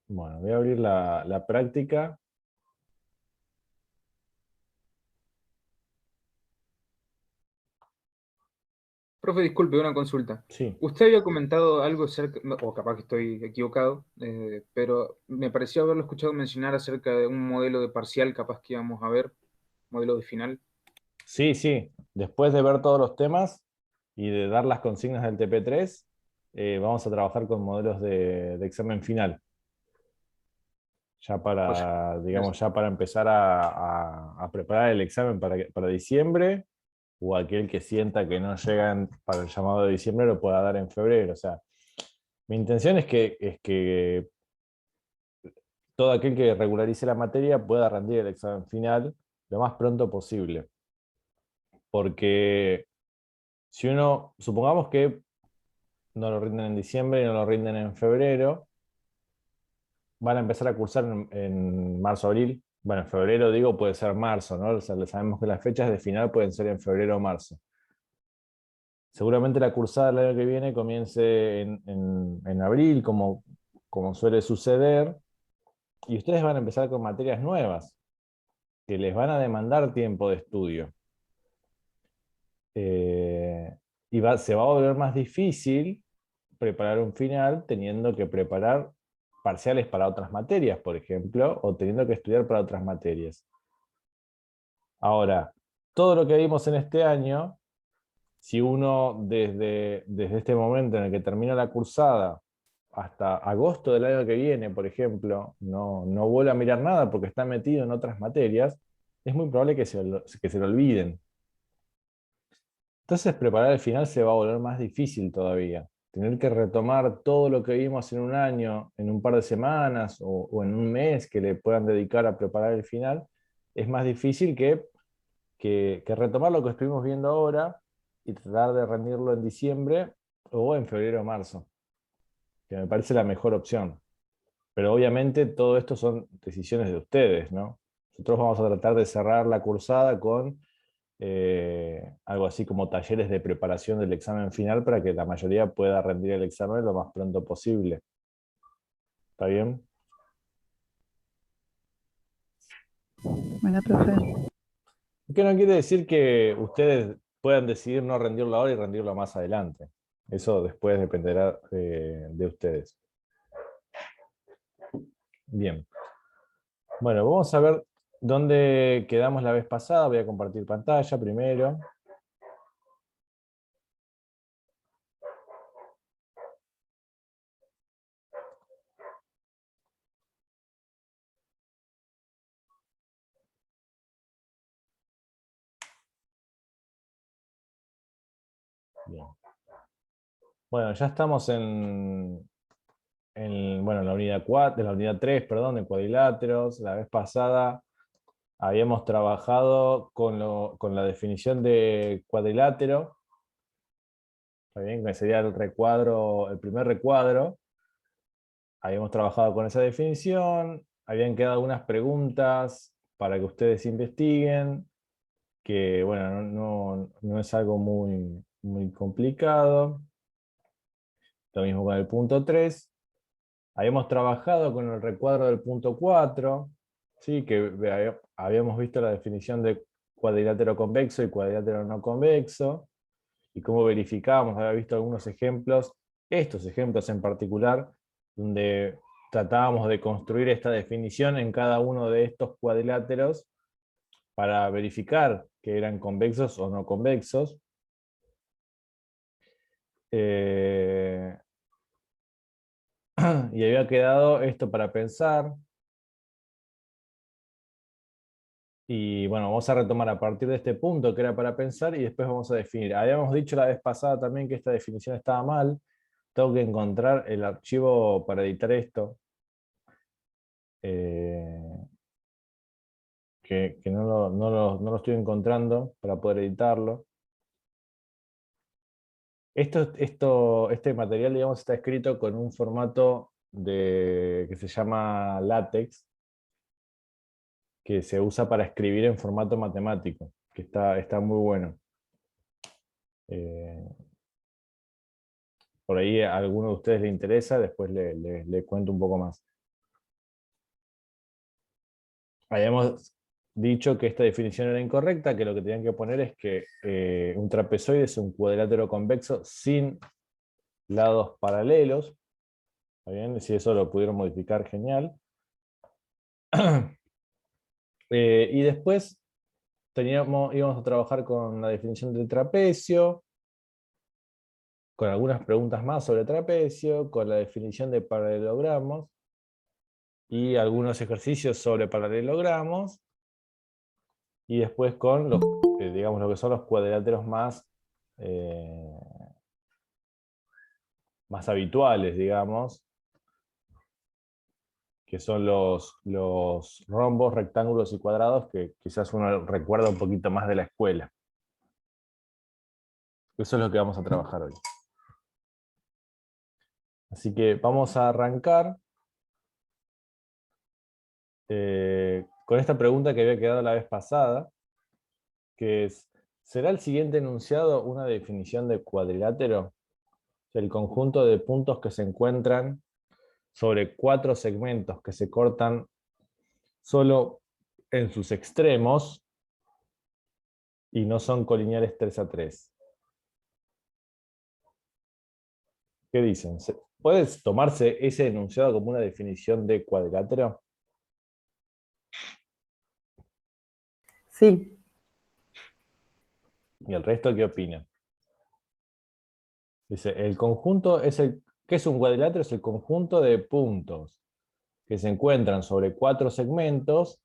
Bueno, voy a abrir la práctica. Profe, disculpe, una consulta. Sí, Usted había comentado algo acerca, o capaz que estoy equivocado, pero me pareció haberlo escuchado mencionar acerca de un modelo de parcial, capaz que íbamos a ver, modelo de final. sí, sí. Después de ver todos los temas y de dar las consignas del TP3, vamos a trabajar con modelos de examen final. Ya Joya. para, Gracias. digamos, ya para empezar a preparar el examen para diciembre, o aquel que sienta que no llegan para el llamado de diciembre lo pueda dar en febrero. O sea, mi intención es que todo aquel que regularice la materia pueda rendir el examen final lo más pronto posible. Porque si uno, supongamos que no lo rinden en diciembre y no lo rinden en febrero, van a empezar a cursar en marzo, abril. Bueno, en febrero digo, puede ser marzo, ¿no? O sea, sabemos que las fechas de final pueden ser en febrero o marzo. Seguramente la cursada del año que viene comience en abril, como suele suceder, y ustedes van a empezar con materias nuevas, que les van a demandar tiempo de estudio. Eh, se va a volver más difícil preparar un final teniendo que preparar parciales para otras materias, por ejemplo, o teniendo que estudiar para otras materias. Ahora, todo lo que vimos en este año, si uno desde este momento en el que termina la cursada hasta agosto del año que viene, por ejemplo, no vuelve a mirar nada porque está metido en otras materias, es muy probable que se lo olviden. Entonces preparar el final se va a volver más difícil todavía. Tener que retomar todo lo que vimos en un año, en un par de semanas o en un mes que le puedan dedicar a preparar el final, es más difícil que retomar lo que estuvimos viendo ahora y tratar de rendirlo en diciembre o en febrero o marzo, que me parece la mejor opción. Pero obviamente todo esto son decisiones de ustedes, ¿no? Nosotros vamos a tratar de cerrar la cursada con algo así como talleres de preparación del examen final para que la mayoría pueda rendir el examen lo más pronto posible. ¿Está bien? Bueno, profe. Que no quiere decir que ustedes puedan decidir no rendirlo ahora y rendirlo más adelante. Eso después dependerá de ustedes. Bien. Bueno, vamos a ver dónde quedamos la vez pasada. Voy a compartir pantalla primero. Bien. Bueno, ya estamos bueno, en la unidad 4, en la unidad 3, perdón, de cuadriláteros. La vez pasada habíamos trabajado con la definición de cuadrilátero, ¿está bien? Que sería el recuadro, el primer recuadro. Habíamos trabajado con esa definición, habían quedado algunas preguntas para que ustedes investiguen, que bueno, no es algo muy complicado. Lo mismo con el punto 3. Habíamos trabajado con el recuadro del punto 4, ¿sí? Que habíamos visto la definición de cuadrilátero convexo y cuadrilátero no convexo, y cómo verificábamos, había visto algunos ejemplos, estos ejemplos en particular, donde tratábamos de construir esta definición en cada uno de estos cuadriláteros para verificar que eran convexos o no convexos. Eh, y había quedado esto para pensar. Y bueno, vamos a retomar a partir de este punto que era para pensar y después vamos a definir. Habíamos dicho la vez pasada también que esta definición estaba mal. Tengo que encontrar el archivo para editar esto, eh, que no lo estoy encontrando para poder editarlo. Este material, digamos, está escrito con un formato que se llama LaTeX, que se usa para escribir en formato matemático, que está muy bueno. Eh, por ahí a alguno de ustedes le interesa, después le cuento un poco más. habíamos dicho que esta definición era incorrecta, que lo que tenían que poner es que un trapezoide es un cuadrilátero convexo sin lados paralelos. ¿Está bien? Si eso lo pudieron modificar, genial. Y después íbamos a trabajar con la definición del trapecio, con algunas preguntas más sobre trapecio, con la definición de paralelogramos y algunos ejercicios sobre paralelogramos, y después con los, digamos, lo que son los cuadriláteros eh, más habituales, digamos, que son los rombos, rectángulos y cuadrados, que quizás uno recuerda un poquito más de la escuela. Eso es lo que vamos a trabajar hoy. Así que vamos a arrancar con esta pregunta que había quedado la vez pasada, que es, ¿será el siguiente enunciado una definición de cuadrilátero? El conjunto de puntos que se encuentran sobre 4 segmentos que se cortan solo en sus extremos y no son colineales 3 a 3. ¿Qué dicen? ¿Puede tomarse ese enunciado como una definición de cuadrilátero? Sí, ¿Y el resto qué opina? Dice, el conjunto es ¿qué es un cuadrilátero? Es el conjunto de puntos que se encuentran sobre 4 segmentos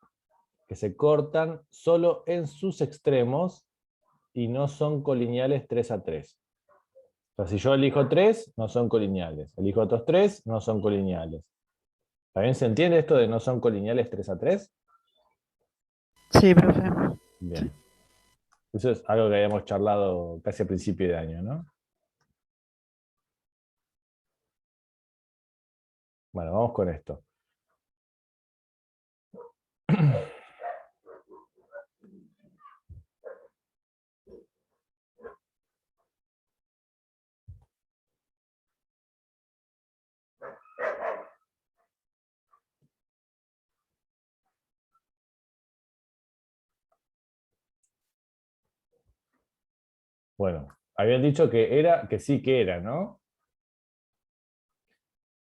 que se cortan solo en sus extremos y no son colineales 3 a 3. O sea, si yo elijo 3, no son colineales. Elijo otros 3, no son colineales. ¿También se entiende esto de no son colineales 3 a 3? Sí, profe. Bien. Eso es algo que habíamos charlado casi a principio de año, ¿no? Bueno, vamos con esto. Bueno, habían dicho que sí que era, ¿no?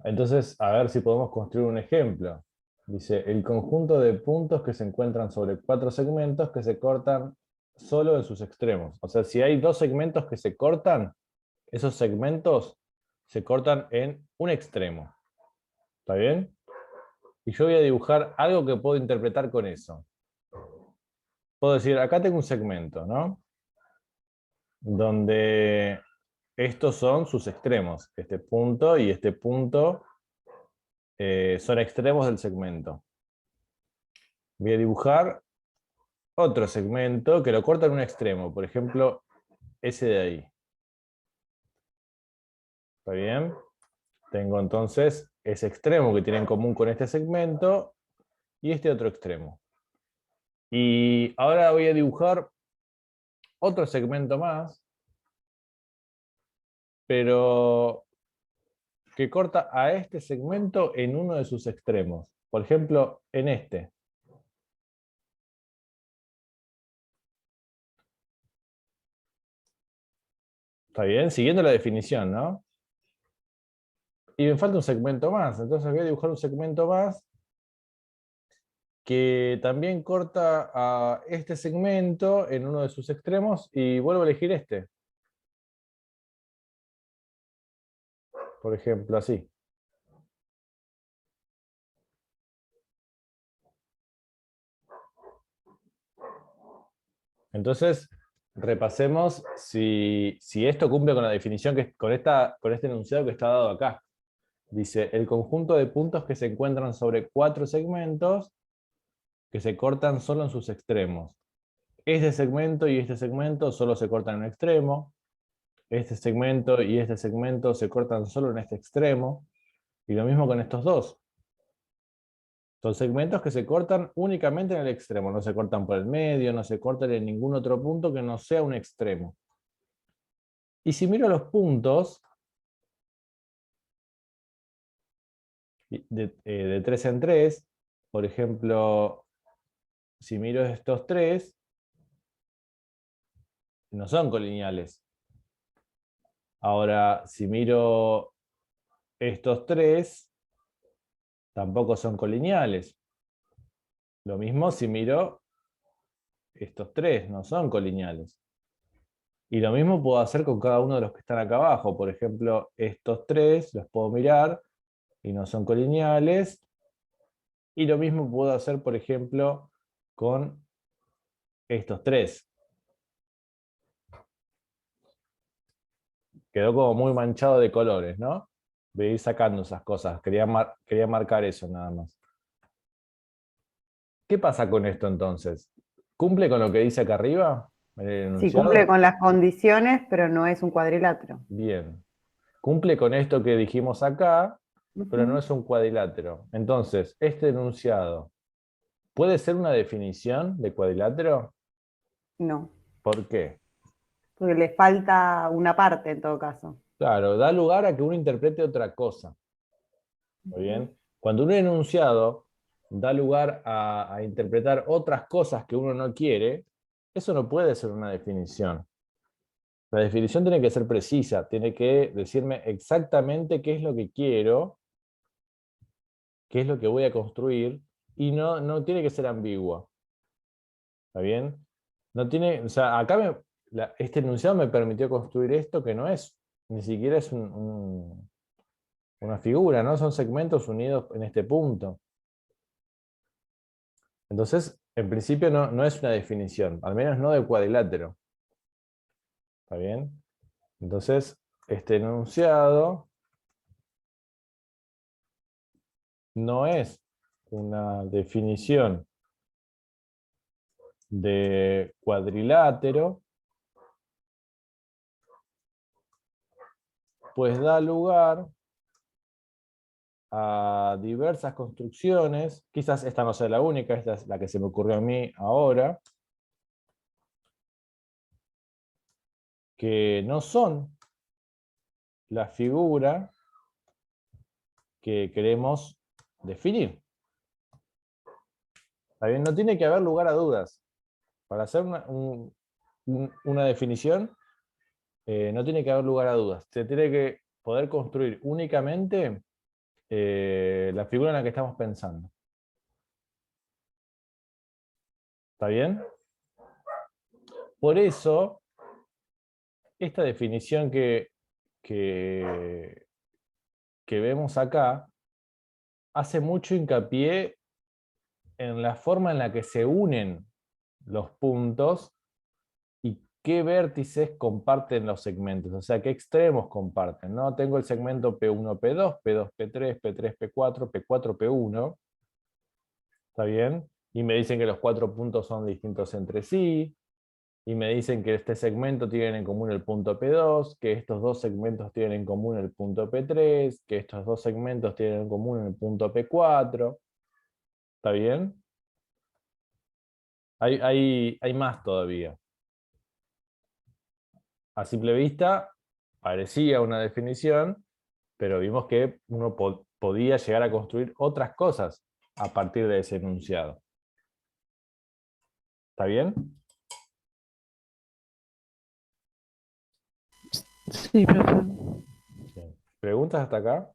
Entonces, a ver si podemos construir un ejemplo. Dice, el conjunto de puntos que se encuentran sobre 4 segmentos que se cortan solo en sus extremos. O sea, si hay 2 segmentos que se cortan, esos segmentos se cortan en un extremo. ¿Está bien? Y yo voy a dibujar algo que puedo interpretar con eso. Puedo decir, acá tengo un segmento, ¿no? Donde estos son sus extremos. Este punto y este punto son extremos del segmento. Voy a dibujar otro segmento que lo corta en un extremo, por ejemplo, ese de ahí. ¿Está bien? Tengo entonces ese extremo que tiene en común con este segmento y este otro extremo. Y ahora voy a dibujar otro segmento más, pero que corta a este segmento en uno de sus extremos. Por ejemplo, en este. ¿Está bien? Siguiendo la definición, ¿no? Y me falta un segmento más, entonces voy a dibujar un segmento más que también corta a este segmento en uno de sus extremos y vuelvo a elegir este. Por ejemplo, así. Entonces, repasemos si esto cumple con la definición, con este enunciado que está dado acá. Dice, el conjunto de puntos que se encuentran sobre 4 segmentos que se cortan solo en sus extremos. Este segmento y este segmento solo se cortan en un extremo. Este segmento y este segmento se cortan solo en este extremo. Y lo mismo con estos dos. Son segmentos que se cortan únicamente en el extremo. No se cortan por el medio, no se cortan en ningún otro punto que no sea un extremo. Y si miro los puntos de 3 en 3, por ejemplo, si miro estos tres, no son colineales. Ahora, si miro estos tres, tampoco son colineales. Lo mismo si miro estos tres, no son colineales. Y lo mismo puedo hacer con cada uno de los que están acá abajo. Por ejemplo, estos tres los puedo mirar y no son colineales. Y lo mismo puedo hacer, por ejemplo, con estos tres. Quedó como muy manchado de colores, ¿no? Voy a ir sacando esas cosas. Quería marcar eso nada más. ¿Qué pasa con esto entonces? ¿Cumple con lo que dice acá arriba? ¿En el Sí, cumple enunciado? con las condiciones, pero no es un cuadrilátero. Bien. Cumple con esto que dijimos acá, pero no Ujú. es un cuadrilátero. Entonces, este enunciado, ¿puede ser una definición de cuadrilátero? No, ¿Por qué? porque le falta una parte en todo caso. Claro, da lugar a que uno interprete otra cosa. ¿Está Ujú. bien? Cuando un enunciado da lugar a interpretar otras cosas que uno no quiere, eso no puede ser una definición. La definición tiene que ser precisa, tiene que decirme exactamente qué es lo que quiero, qué es lo que voy a construir, y no tiene que ser ambigua. ¿Está bien? No tiene, o sea, acá este enunciado me permitió construir esto que no es, ni siquiera es una figura, ¿no? Son segmentos unidos en este punto. Entonces, en principio no es una definición, al menos no de cuadrilátero. ¿Está bien? Entonces, este enunciado no es una definición de cuadrilátero, pues da lugar a diversas construcciones. Quizás esta no sea la única, esta es la que se me ocurrió a mí ahora, que no son la figura que queremos definir. ¿Está bien? No tiene que haber lugar a dudas. Para hacer una definición, no tiene que haber lugar a dudas. Se tiene que poder construir únicamente la figura en la que estamos pensando. ¿Está bien? Por eso, esta definición que, que vemos acá hace mucho hincapié en la forma en la que se unen los puntos y qué vértices comparten los segmentos, o sea, qué extremos comparten, ¿no? Tengo el segmento P1, P2, P2, P3, P3, P4, P4, P1, ¿está bien? Y me dicen que los 4 puntos son distintos entre sí, y me dicen que este segmento tiene en común el punto P2, que estos dos segmentos tienen en común el punto P3, que estos dos segmentos tienen en común el punto P4, ¿está bien? Hay más todavía. A simple vista parecía una definición, pero vimos que uno podía llegar a construir otras cosas a partir de ese enunciado. ¿Está bien? Sí, profe. Bien. ¿Preguntas hasta acá?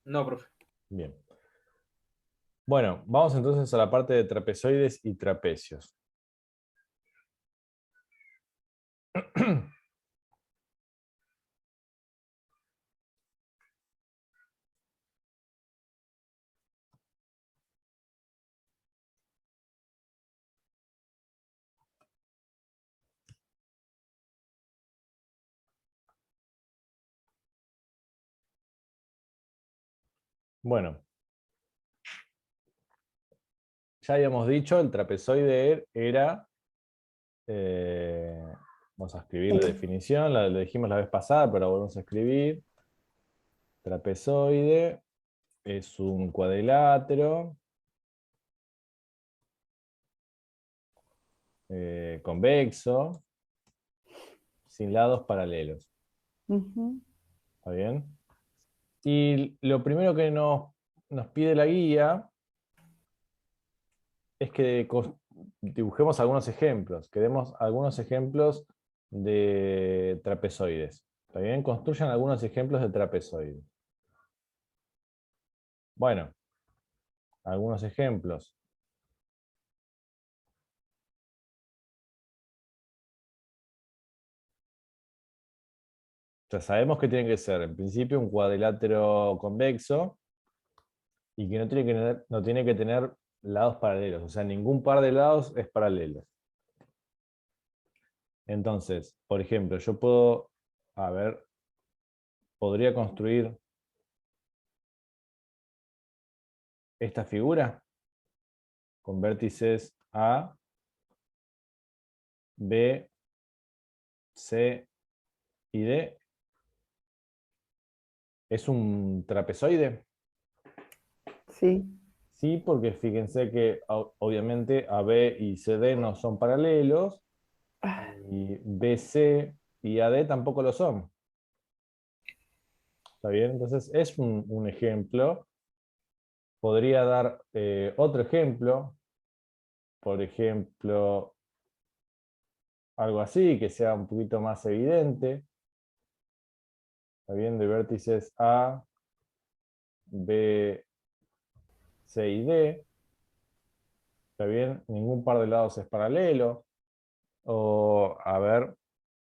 No, profe. Bien. Bueno, vamos entonces a la parte de trapezoides y trapecios. Bueno, ya habíamos dicho, el trapezoide era, eh, vamos a escribir la definición, la dijimos la vez pasada, pero la volvemos a escribir. Trapezoide es un cuadrilátero convexo, sin lados paralelos. Ujú. ¿Está bien? Y lo primero que nos nos pide la guía es que dibujemos algunos ejemplos, que demos algunos ejemplos de trapezoides. ¿Está bien? Construyan algunos ejemplos de trapezoides. Bueno, algunos ejemplos. Ya sabemos que tiene que ser, en principio, un cuadrilátero convexo y que no tiene que tener lados paralelos. O sea, ningún par de lados es paralelo. Entonces, por ejemplo, yo puedo, a ver, podría construir esta figura con vértices A, B, C y D. ¿Es un trapezoide? Sí. Sí, porque fíjense que obviamente AB y CD no son paralelos, y BC y AD tampoco lo son. ¿Está bien? Entonces es un ejemplo. Podría dar otro ejemplo, por ejemplo, algo así, que sea un poquito más evidente. ¿Está bien? De vértices A, B, C y D. ¿Está bien? Ningún par de lados es paralelo. O, a ver,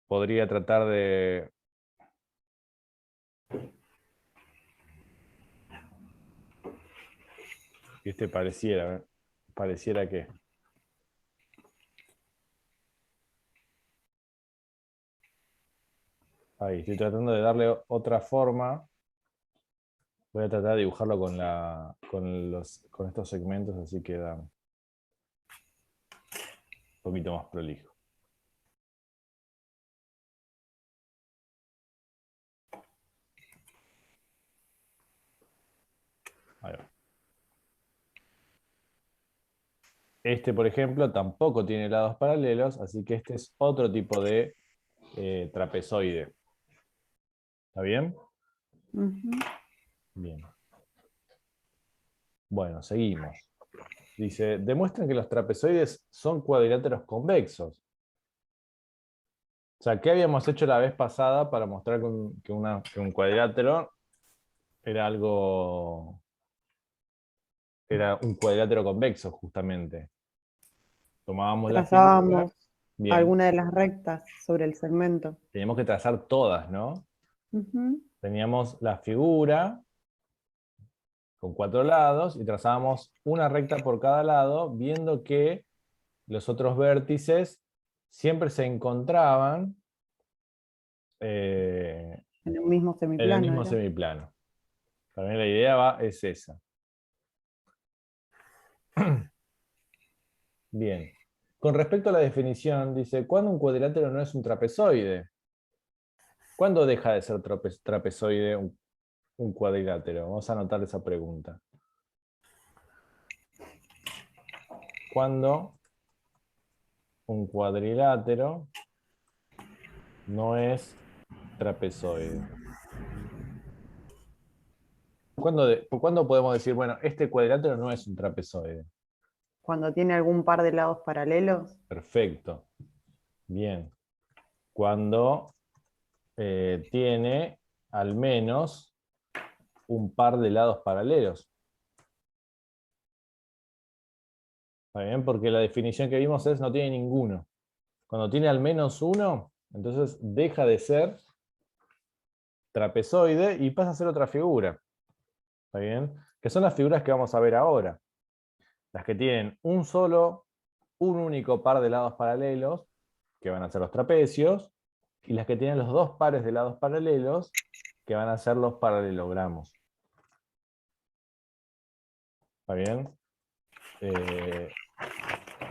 podría tratar de... Este pareciera, pareciera que... Ahí, estoy tratando de darle otra forma. Voy a tratar de dibujarlo con estos segmentos, así queda un poquito más prolijo. Ahí va. Este, por ejemplo, tampoco tiene lados paralelos, así que este es otro tipo de trapezoide. ¿Está bien? Ujú. Bien. Bueno, seguimos. Dice, demuestran que los trapezoides son cuadriláteros convexos. O sea, ¿qué habíamos hecho la vez pasada para mostrar que un cuadrilátero era era un cuadrilátero convexo, justamente? Tomábamos la figura. Trazábamos Bien, alguna de las rectas sobre el segmento. teníamos que trazar todas, ¿no? Ujú. Teníamos la figura con 4 lados y trazábamos una recta por cada lado, viendo que los otros vértices siempre se encontraban eh, En el mismo en el semiplano mismo era. semiplano. También la idea es esa. Bien. Con respecto a la definición, dice, ¿cuándo un cuadrilátero no es un trapezoide? ¿Cuándo deja de ser trapezoide un cuadrilátero? Vamos a anotar esa pregunta. ¿Cuándo un cuadrilátero no es trapezoide? ¿Cuándo podemos decir, bueno, este cuadrilátero no es un trapezoide? Cuando tiene algún par de lados paralelos, Perfecto. Bien. Cuando tiene al menos un par de lados paralelos. ¿Está bien? Porque la definición que vimos es no tiene ninguno. Cuando tiene al menos uno, entonces deja de ser trapezoide y pasa a ser otra figura. ¿Está bien? Que son las figuras que vamos a ver ahora. Las que tienen un único par de lados paralelos, que van a ser los trapecios, y las que tienen los dos pares de lados paralelos, que van a ser los paralelogramos. ¿Está bien?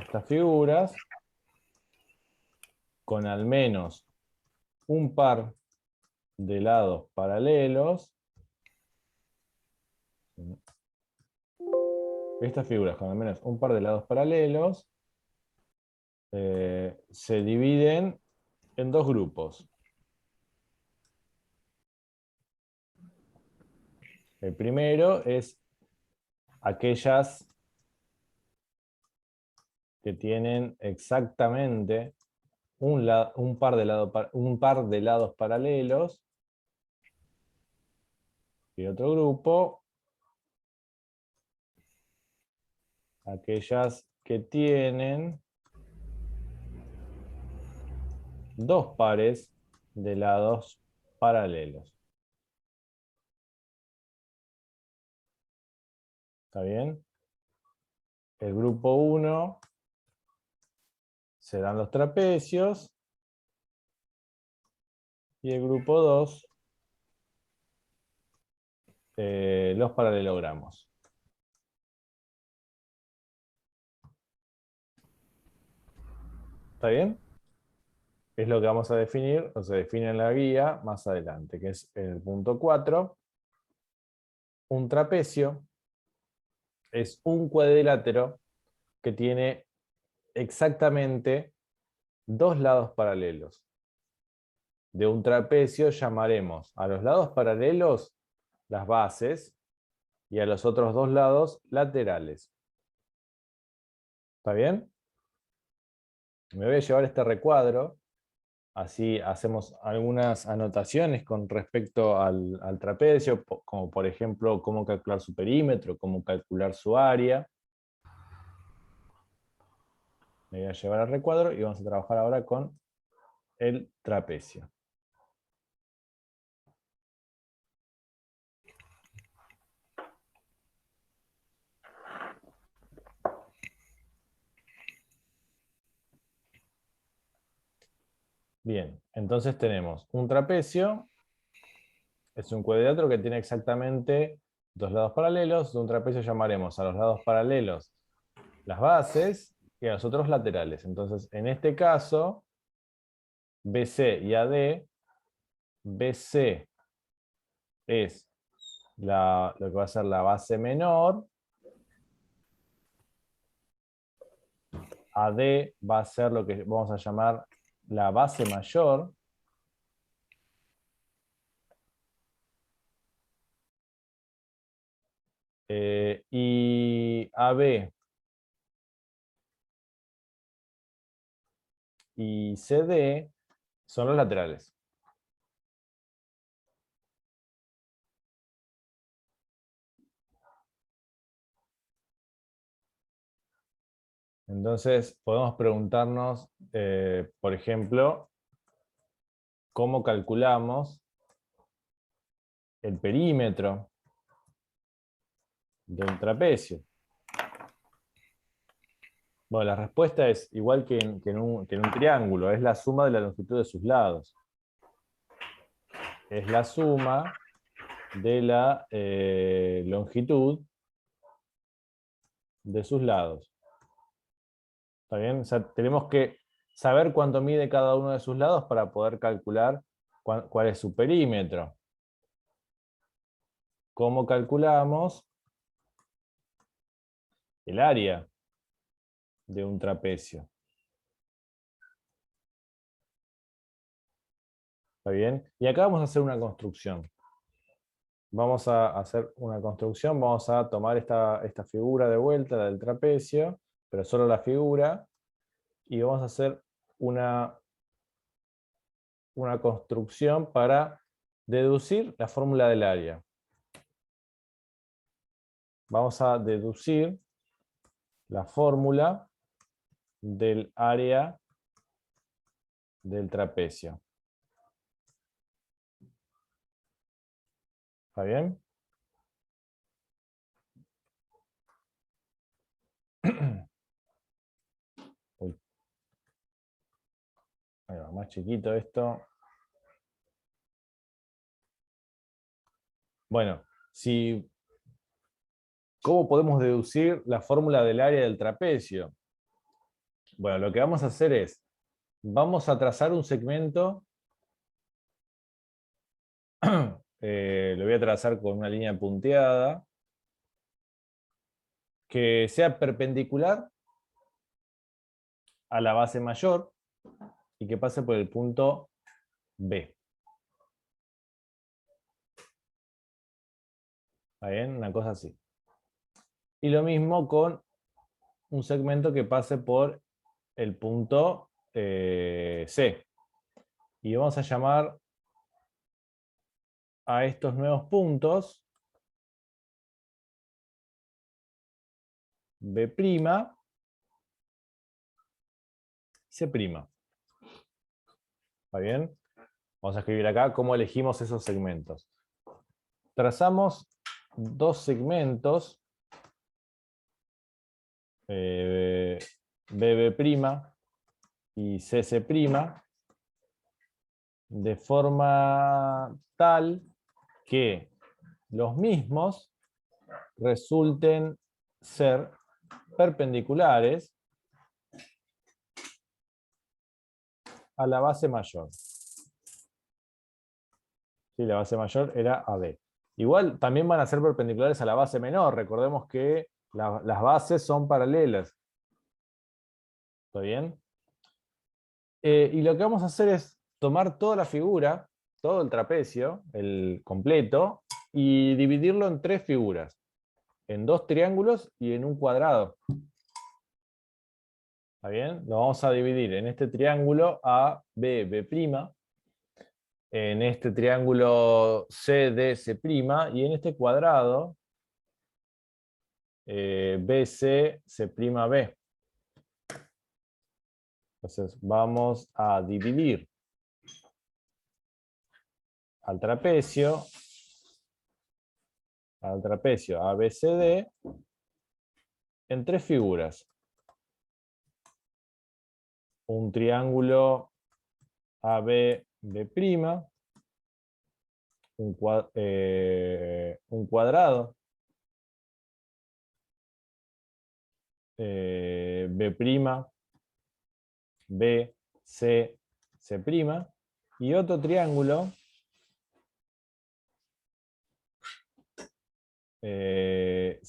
Estas figuras, con al menos un par de lados paralelos, estas figuras con al menos un par de lados paralelos, se dividen en dos grupos. El primero es aquellas que tienen exactamente un par de lados paralelos, y otro grupo, aquellas que tienen dos pares de lados paralelos. ¿Está bien? El grupo 1 serán los trapecios y el grupo 2 los paralelogramos. ¿Está bien? Es lo que vamos a definir, o se define en la guía más adelante, que es el punto 4. Un trapecio es un cuadrilátero que tiene exactamente dos lados paralelos. De un trapecio llamaremos a los lados paralelos las bases y a los otros dos lados laterales. ¿Está bien? Me voy a llevar este recuadro, así hacemos algunas anotaciones con respecto al trapecio, como por ejemplo cómo calcular su perímetro, cómo calcular su área. Me voy a llevar al recuadro y vamos a trabajar ahora con el trapecio. Bien, entonces tenemos un trapecio, es un cuadrilátero que tiene exactamente dos lados paralelos. De un trapecio llamaremos a los lados paralelos las bases y a los otros laterales. Entonces, en este caso, BC y AD, BC es lo que va a ser la base menor, AD va a ser lo que vamos a llamar la base mayor, y AB y CD son los laterales. Entonces, podemos preguntarnos, por ejemplo, ¿cómo calculamos el perímetro de un trapecio? Bueno, la respuesta es igual que en un triángulo, es la suma de la longitud de sus lados. Es la suma de la longitud de sus lados. ¿Está bien? O sea, tenemos que saber cuánto mide cada uno de sus lados para poder calcular cuál es su perímetro. ¿Cómo calculamos el área de un trapecio? ¿Está bien? Y acá vamos a hacer una construcción. Vamos a hacer una construcción, vamos a tomar esta figura de vuelta, la del trapecio, pero solo la figura, y vamos a hacer una construcción para deducir la fórmula del área. Vamos a deducir la fórmula del área del trapecio. ¿Está bien? Uy. Ahí va, más chiquito esto. Bueno, ¿cómo podemos deducir la fórmula del área del trapecio? Bueno, lo que vamos a hacer es, vamos a trazar un segmento, lo voy a trazar con una línea punteada, que sea perpendicular a la base mayor y que pase por el punto B. ¿Está bien? Una cosa así. Y lo mismo con un segmento que pase por el punto C. Y vamos a llamar a estos nuevos puntos B', C'. ¿Está bien? Vamos a escribir acá cómo elegimos esos segmentos. Trazamos dos segmentos, BB' y CC', de forma tal que los mismos resulten ser perpendiculares a la base mayor. Sí, la base mayor era AB. Igual también van a ser perpendiculares a la base menor. Recordemos que las bases son paralelas. ¿Está bien? Y lo que vamos a hacer es tomar toda la figura, todo el trapecio, el completo, y dividirlo en tres figuras. En dos triángulos y en un cuadrado. ¿Está bien? Lo vamos a dividir en este triángulo A, B, B', en este triángulo C, D, C', y en este cuadrado BC, C'B. Entonces vamos a dividir al trapecio ABCD en tres figuras. Un triángulo ABB', un cuadrado B', B, C, C', y otro triángulo C',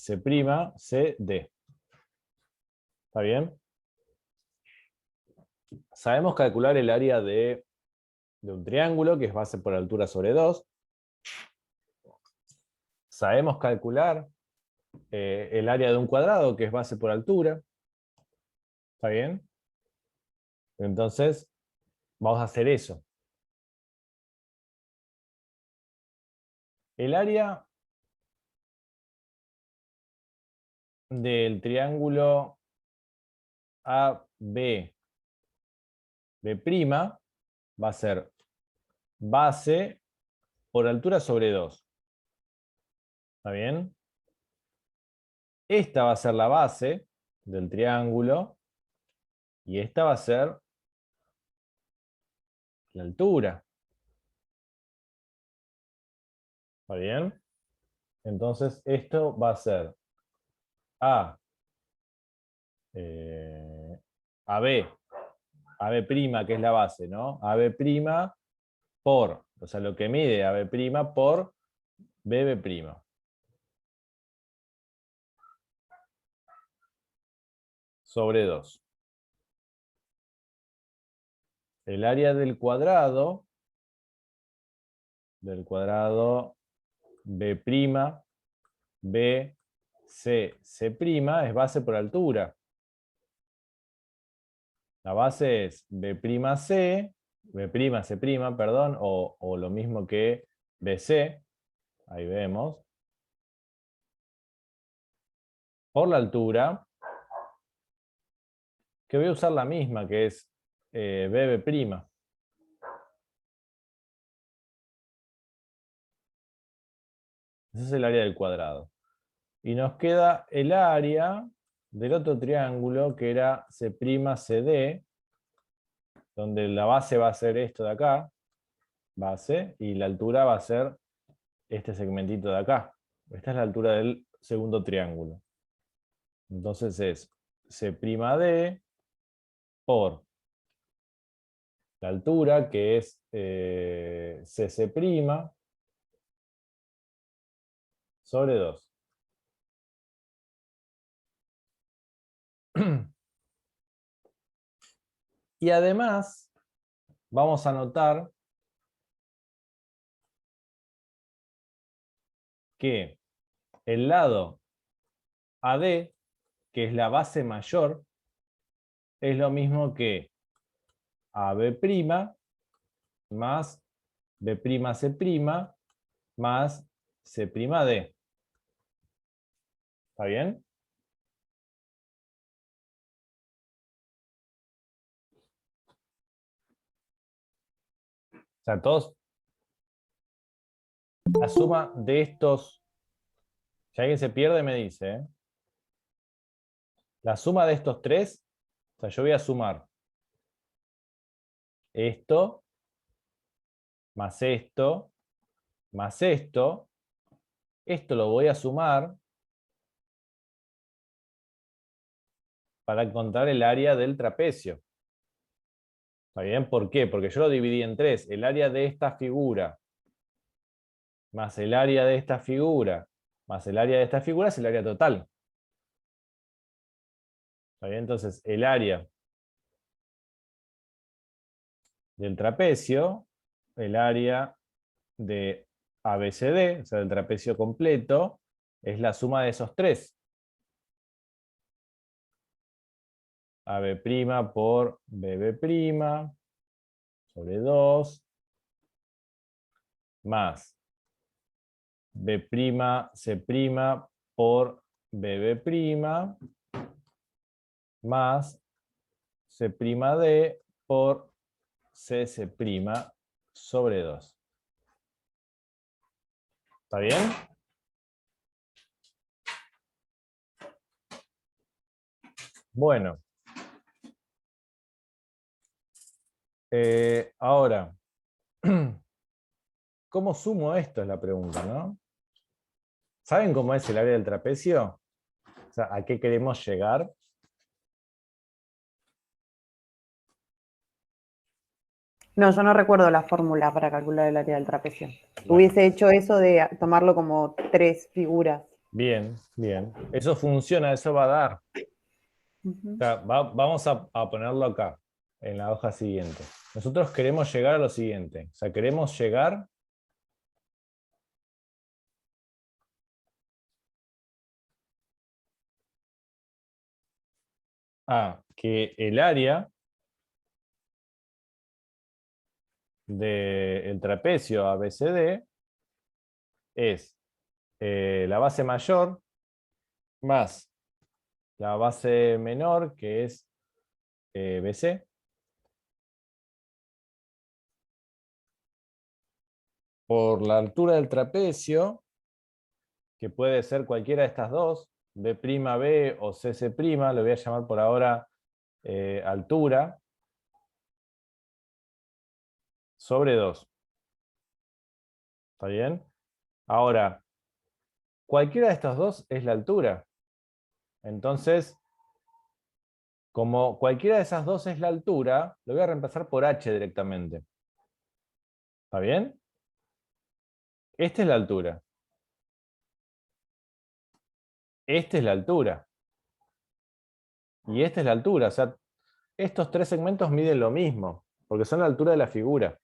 C, D. ¿Está bien? Sabemos calcular el área de un triángulo, que es base por altura sobre 2. Sabemos calcular el área de un cuadrado, que es base por altura. ¿Está bien? Entonces, vamos a hacer eso. El área del triángulo AB, B' va a ser base por altura sobre 2. ¿Está bien? Esta va a ser la base del triángulo y esta va a ser la altura. ¿Está bien? Entonces esto va a ser AB, que es la base, ¿no? AB' por, o sea, lo que mide AB' por BB'. Sobre 2. El área del cuadrado B', B, C, C', es base por altura. La base es B'C, B'C', perdón, o lo mismo que BC, ahí vemos, por la altura, que voy a usar la misma, que es BB'. Ese es el área del cuadrado. Y nos queda el área del otro triángulo, que era C'Cd, donde la base va a ser esto de acá, base, y la altura va a ser este segmentito de acá. Esta es la altura del segundo triángulo. Entonces es C'D por la altura, que es CC', sobre 2. Y además, vamos a notar que el lado AD, que es la base mayor, es lo mismo que AB' más B'C' más C'D. ¿Está bien? O sea, todos, la suma de estos, si alguien se pierde me dice, ¿eh? La suma de estos tres, o sea, yo voy a sumar esto, más esto, más esto lo voy a sumar para encontrar el área del trapecio. ¿Está bien? ¿Por qué? Porque yo lo dividí en tres. El área de esta figura, más el área de esta figura, más el área de esta figura es el área total. ¿Está bien? Entonces, el área del trapecio, el área de ABCD, o sea, del trapecio completo, es la suma de esos tres. AB' por BB' sobre 2, más B'C' por BB', más C'D por Cc' sobre 2. ¿Está bien? Bueno. Ahora, ¿cómo sumo esto? Es la pregunta, ¿no? ¿Saben cómo es el área del trapecio? O sea, ¿a qué queremos llegar? No, yo no recuerdo la fórmula para calcular el área del trapecio. Bueno. Hubiese hecho eso de tomarlo como tres figuras. Bien, bien. Eso funciona, eso va a dar. O sea, vamos a ponerlo acá, en la hoja siguiente. Nosotros queremos llegar a lo siguiente. O sea, queremos llegar a que el área del trapecio ABCD es la base mayor más la base menor, que es BC, por la altura del trapecio, que puede ser cualquiera de estas dos, B'B o Cc', lo voy a llamar por ahora altura, sobre 2. ¿Está bien? Ahora, cualquiera de estas dos es la altura. Entonces, como cualquiera de esas dos es la altura, lo voy a reemplazar por h directamente. ¿Está bien? Esta es la altura. Esta es la altura. Y esta es la altura. O sea, estos tres segmentos miden lo mismo, porque son la altura de la figura.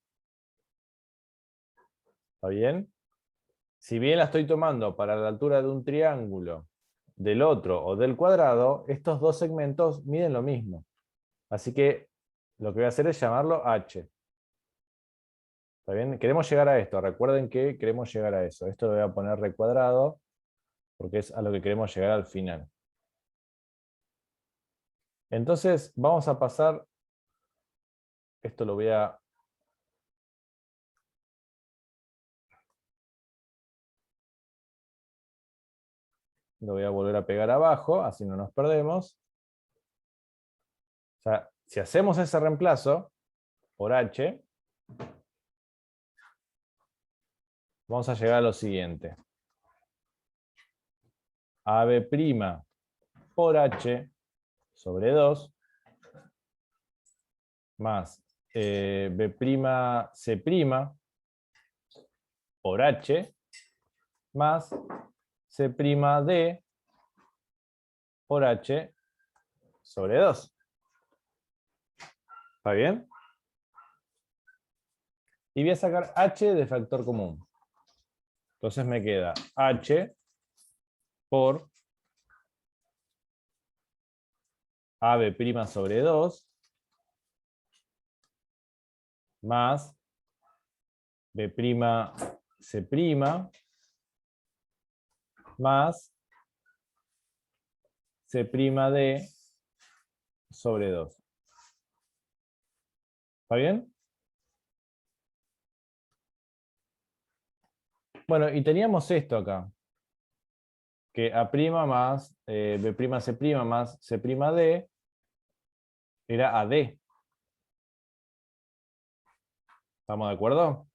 ¿Está bien? Si bien la estoy tomando para la altura de un triángulo, del otro o del cuadrado, estos dos segmentos miden lo mismo. Así que lo que voy a hacer es llamarlo h. ¿Está bien? Queremos llegar a esto. Recuerden que queremos llegar a eso. Esto lo voy a poner recuadrado, porque es a lo que queremos llegar al final. Entonces, vamos a pasar, esto lo voy a volver a pegar abajo, así no nos perdemos. O sea, si hacemos ese reemplazo por h, vamos a llegar a lo siguiente. AB' por h sobre 2 más B'C' por h más C'D por h sobre 2. ¿Está bien? Y voy a sacar h de factor común. Entonces me queda h por AB' sobre 2 más B'C' más C'D sobre 2. ¿Está bien? Bueno, y teníamos esto acá. Que A' más B'C' más C'D era AD. ¿Estamos de acuerdo?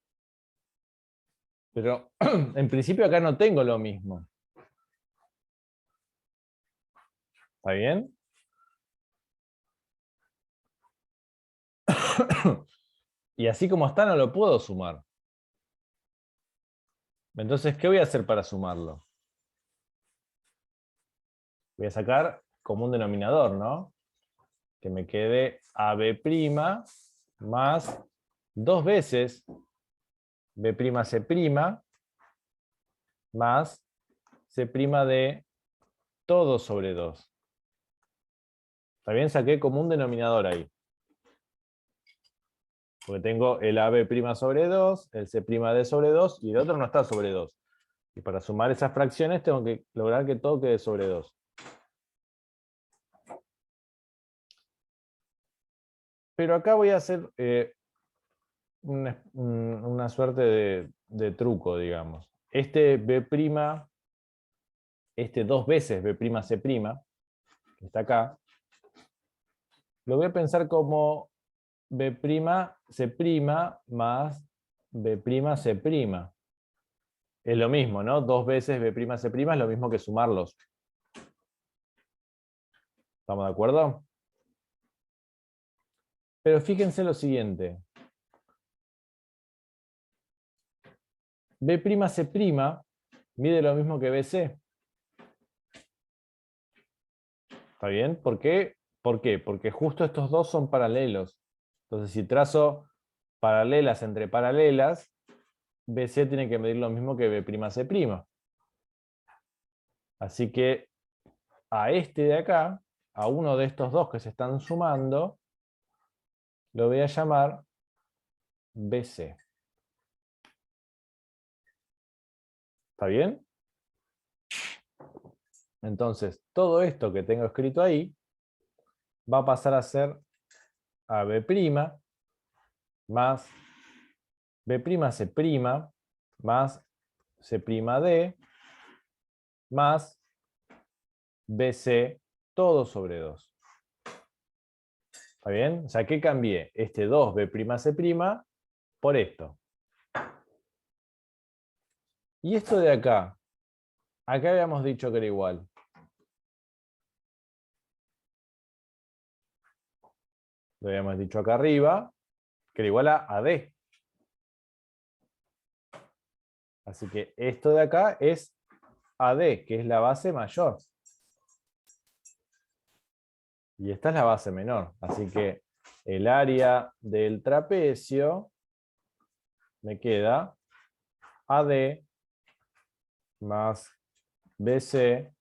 Pero en principio acá no tengo lo mismo. ¿Está bien? Y así como está no lo puedo sumar. Entonces, ¿qué voy a hacer para sumarlo? Voy a sacar común denominador, ¿no? Que me quede AB' más 2 veces B'C' más C'D todo sobre 2. También saqué común denominador ahí. Porque tengo el AB' sobre 2, el C'D sobre 2 y el otro no está sobre 2. Y para sumar esas fracciones tengo que lograr que todo quede sobre 2. Pero acá voy a hacer una suerte de truco, digamos. Este B', este 2 veces B'C', que está acá, lo voy a pensar como B'C' más B'C'. Es lo mismo, ¿no? 2 veces B'C' es lo mismo que sumarlos. ¿Estamos de acuerdo? Pero fíjense lo siguiente. B'C' mide lo mismo que BC. ¿Está bien? ¿Por qué? ¿Por qué? Porque justo estos dos son paralelos. Entonces, si trazo paralelas entre paralelas, BC tiene que medir lo mismo que B'C'. Así que a este de acá, a uno de estos dos que se están sumando, lo voy a llamar BC. ¿Está bien? Entonces, todo esto que tengo escrito ahí va a pasar a ser AB' más B'C' más C'D más BC todo sobre 2. ¿Está bien? O sea, ¿qué cambié? Este 2 B'C' por esto. Y esto de acá, acá habíamos dicho que era igual. Lo habíamos dicho acá arriba, que era igual a AD. Así que esto de acá es AD, que es la base mayor. Y esta es la base menor. Así que el área del trapecio me queda AD más BC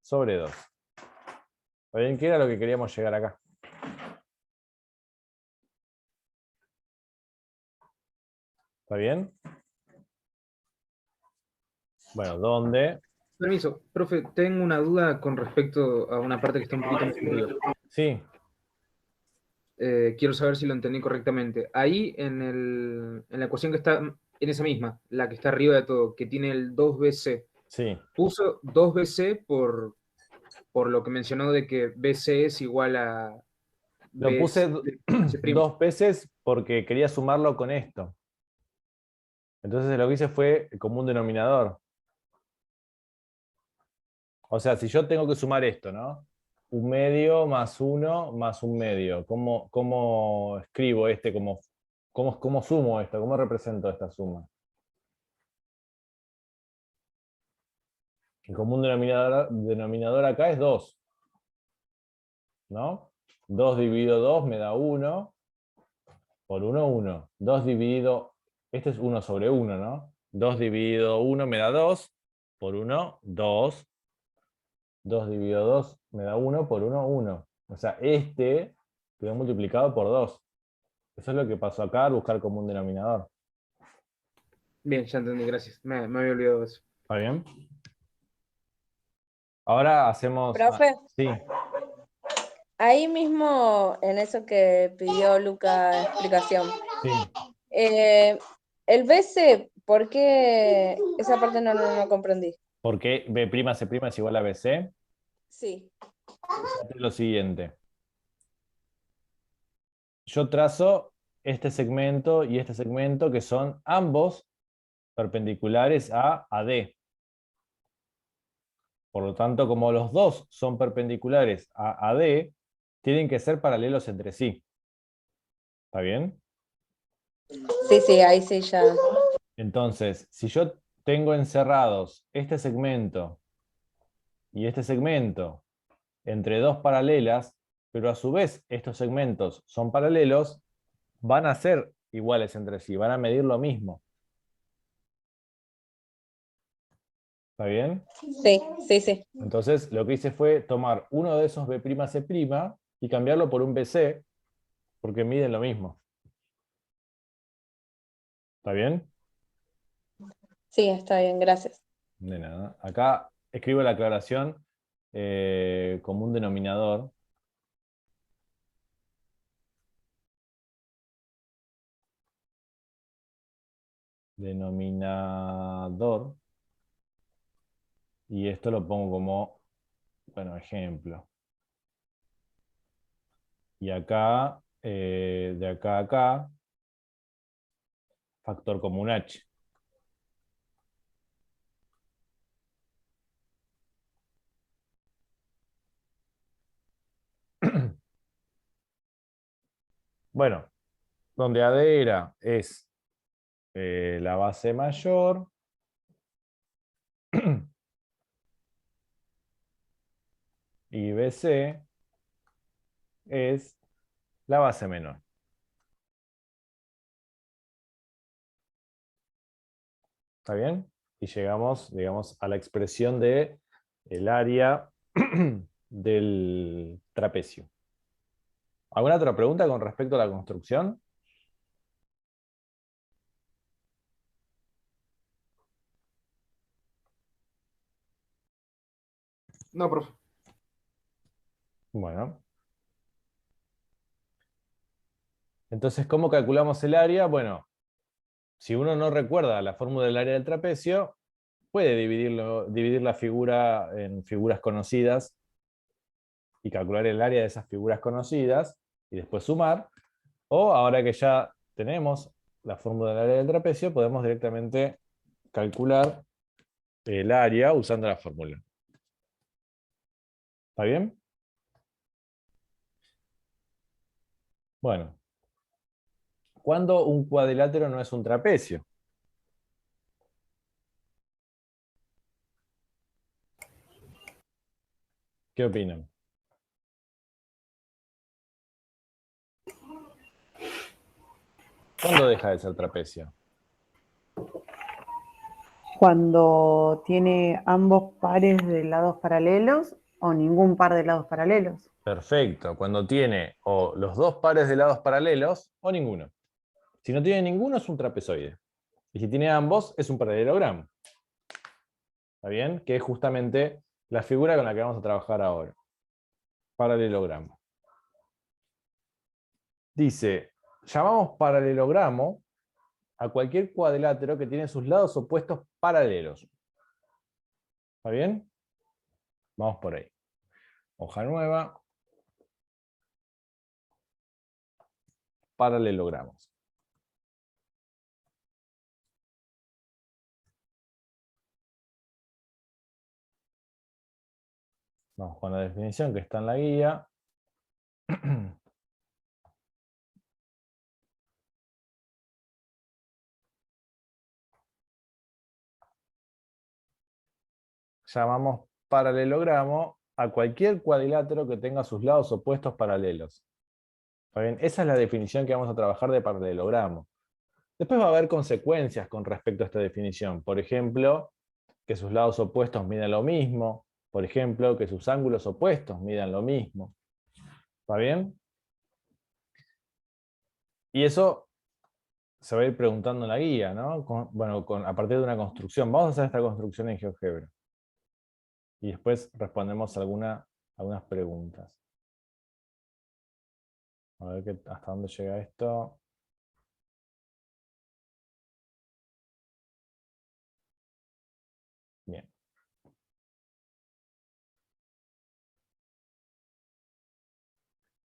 sobre 2. ¿Ven qué era lo que queríamos llegar acá? ¿Está bien? Bueno, ¿dónde? Permiso, profe, tengo una duda con respecto a una parte que está un poquito más arriba. Sí, Quiero saber si lo entendí correctamente. Ahí en la ecuación que está, en esa misma, la que está arriba de todo, que tiene el 2BC, sí. puso 2BC por lo que mencionó de que BC es igual a Lo puse BC'. 2 veces porque quería sumarlo con esto. Entonces lo que hice fue común denominador. O sea, si yo tengo que sumar esto, ¿no? 1/2 más 1 más 1/2. ¿Cómo escribo este? ¿Cómo sumo esto? ¿Cómo represento esta suma? El común denominador acá es 2. ¿No? 2 dividido 2 me da 1. Por 1, 1. 2 dividido... Este es 1 sobre 1, ¿no? 2 dividido 1 me da 2. Por 1, 2. 2 dividido 2 me da 1. Por 1, 1. O sea, este quedó multiplicado por 2. Eso es lo que pasó acá al buscar común denominador. Bien, ya entendí, gracias. Me había olvidado de eso. ¿Está bien? Ahora hacemos... Profe, sí, ahí mismo en eso que pidió Luca explicación, sí. el BC, ¿por qué esa parte no comprendí? ¿Por qué B'C' es igual a BC? Sí, Fíjate lo siguiente. Yo trazo este segmento y este segmento que son ambos perpendiculares a AD. Por lo tanto, como los dos son perpendiculares a AD, tienen que ser paralelos entre sí. ¿Está bien? sí, ahí sí ya. Entonces, si yo tengo encerrados este segmento y este segmento entre dos paralelas, pero a su vez estos segmentos son paralelos, van a ser iguales entre sí, van a medir lo mismo. ¿Está bien? Sí. Entonces, lo que hice fue tomar uno de esos B'C' y cambiarlo por un BC, porque miden lo mismo. ¿Está bien? Sí, está bien, gracias. De nada. Acá escribo la aclaración como un denominador. Denominador. Y esto lo pongo como, bueno, ejemplo. Y acá, de acá a acá, factor común H. Bueno, donde AD es la base mayor, y BC es la base menor. ¿Está bien? Y llegamos, digamos, a la expresión de el área del trapecio. ¿Alguna otra pregunta con respecto a la construcción? No, profe. Bueno. Entonces, ¿cómo calculamos el área? Bueno, si uno no recuerda la fórmula del área del trapecio, puede dividir la figura en figuras conocidas y calcular el área de esas figuras conocidas y después sumar. O ahora que ya tenemos la fórmula del área del trapecio, podemos directamente calcular el área usando la fórmula. ¿Está bien? Bueno. ¿Cuándo un cuadrilátero no es un trapecio? ¿Qué opinan? ¿Cuándo deja de ser trapecio? Cuando tiene ambos pares de lados paralelos o ningún par de lados paralelos. Perfecto. Cuando tiene o los dos pares de lados paralelos o ninguno. Si no tiene ninguno es un trapezoide. Y si tiene ambos es un paralelogramo. ¿Está bien? Que es justamente la figura con la que vamos a trabajar ahora. Paralelogramo. Dice, llamamos paralelogramo a cualquier cuadrilátero que tiene sus lados opuestos paralelos. ¿Está bien? Vamos por ahí. Hoja nueva. Paralelogramos. Vamos con la definición que está en la guía. Llamamos paralelogramo a cualquier cuadrilátero que tenga sus lados opuestos paralelos. ¿Está bien? Esa es la definición que vamos a trabajar de paralelogramo. Después va a haber consecuencias con respecto a esta definición. Por ejemplo, que sus lados opuestos midan lo mismo. Por ejemplo, que sus ángulos opuestos midan lo mismo. ¿Está bien? Y eso se va a ir preguntando en la guía, ¿no? A partir de una construcción. Vamos a hacer esta construcción en GeoGebra. Y después respondemos algunas preguntas. A ver hasta dónde llega esto. Bien.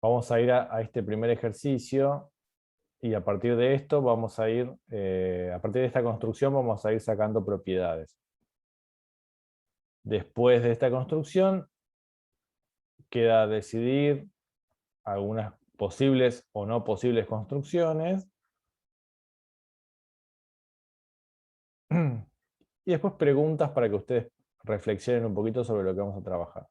Vamos a ir a este primer ejercicio y a partir de esto vamos a ir, a partir de esta construcción vamos a ir sacando propiedades. Después de esta construcción queda decidir algunas posibles o no posibles construcciones. Y después preguntas para que ustedes reflexionen un poquito sobre lo que vamos a trabajar.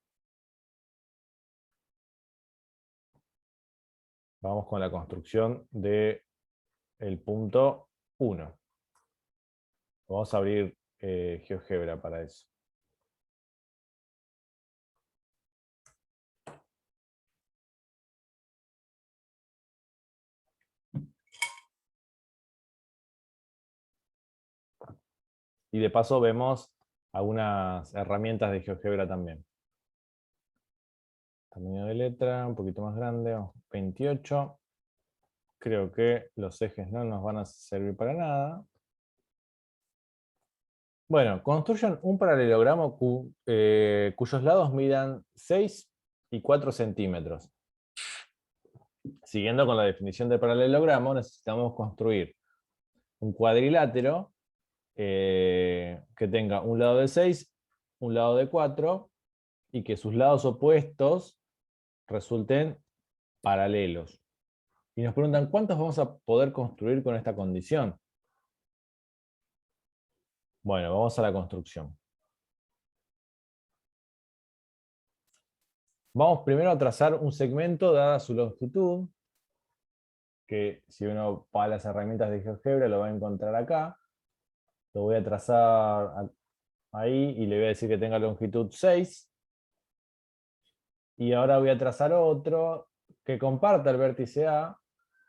Vamos con la construcción del punto 1. Vamos a abrir GeoGebra para eso. Y de paso vemos algunas herramientas de GeoGebra también. Tamaño de letra, un poquito más grande, 28. Creo que los ejes no nos van a servir para nada. Bueno, construyan un paralelogramo cuyos lados midan 6 y 4 centímetros. Siguiendo con la definición de paralelogramo, necesitamos construir un cuadrilátero que tenga un lado de 6, un lado de 4, y que sus lados opuestos resulten paralelos. Y nos preguntan, ¿cuántos vamos a poder construir con esta condición? Bueno, vamos a la construcción. Vamos primero a trazar un segmento dada su longitud, que si uno va a las herramientas de GeoGebra lo va a encontrar acá. Lo voy a trazar ahí y le voy a decir que tenga longitud 6. Y ahora voy a trazar otro que comparta el vértice A,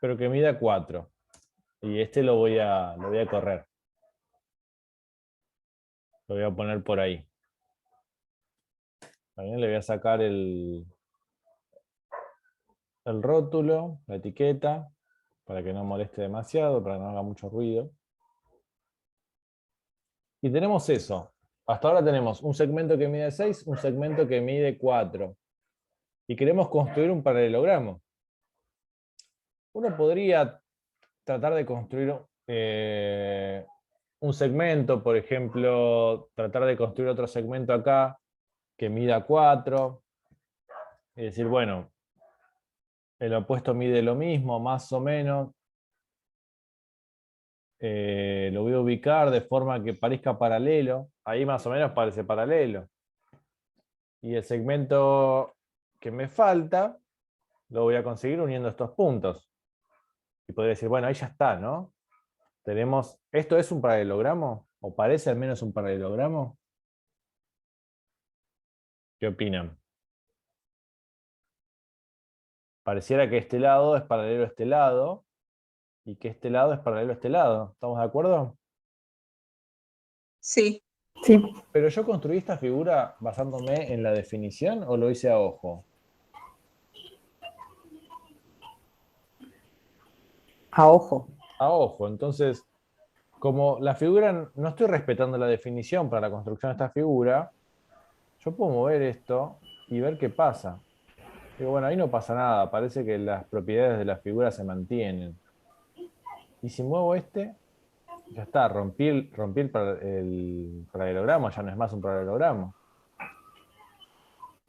pero que mida 4. Y este lo voy a correr. Lo voy a poner por ahí. También le voy a sacar el rótulo, la etiqueta, para que no moleste demasiado, para que no haga mucho ruido. Y tenemos eso. Hasta ahora tenemos un segmento que mide 6, un segmento que mide 4. Y queremos construir un paralelogramo. Uno podría tratar de construir un segmento, por ejemplo, tratar de construir otro segmento acá que mida 4. Y decir, bueno, el opuesto mide lo mismo, más o menos. Lo voy a ubicar de forma que parezca paralelo. Ahí más o menos parece paralelo. Y el segmento que me falta lo voy a conseguir uniendo estos puntos. Y podría decir, bueno, ahí ya está, ¿no? Tenemos, ¿esto es un paralelogramo? ¿O parece al menos un paralelogramo? ¿Qué opinan? Pareciera que este lado es paralelo a este lado y que este lado es paralelo a este lado. ¿Estamos de acuerdo? Sí. Sí, ¿Pero yo construí esta figura basándome en la definición o lo hice a ojo? a ojo. A ojo. Entonces, como la figura, no estoy respetando la definición para la construcción de esta figura, yo puedo mover esto y ver qué pasa. Digo, bueno, ahí no pasa nada, parece que las propiedades de la figura se mantienen. Y si muevo este, ya está, rompí el paralelogramo, ya no es más un paralelogramo.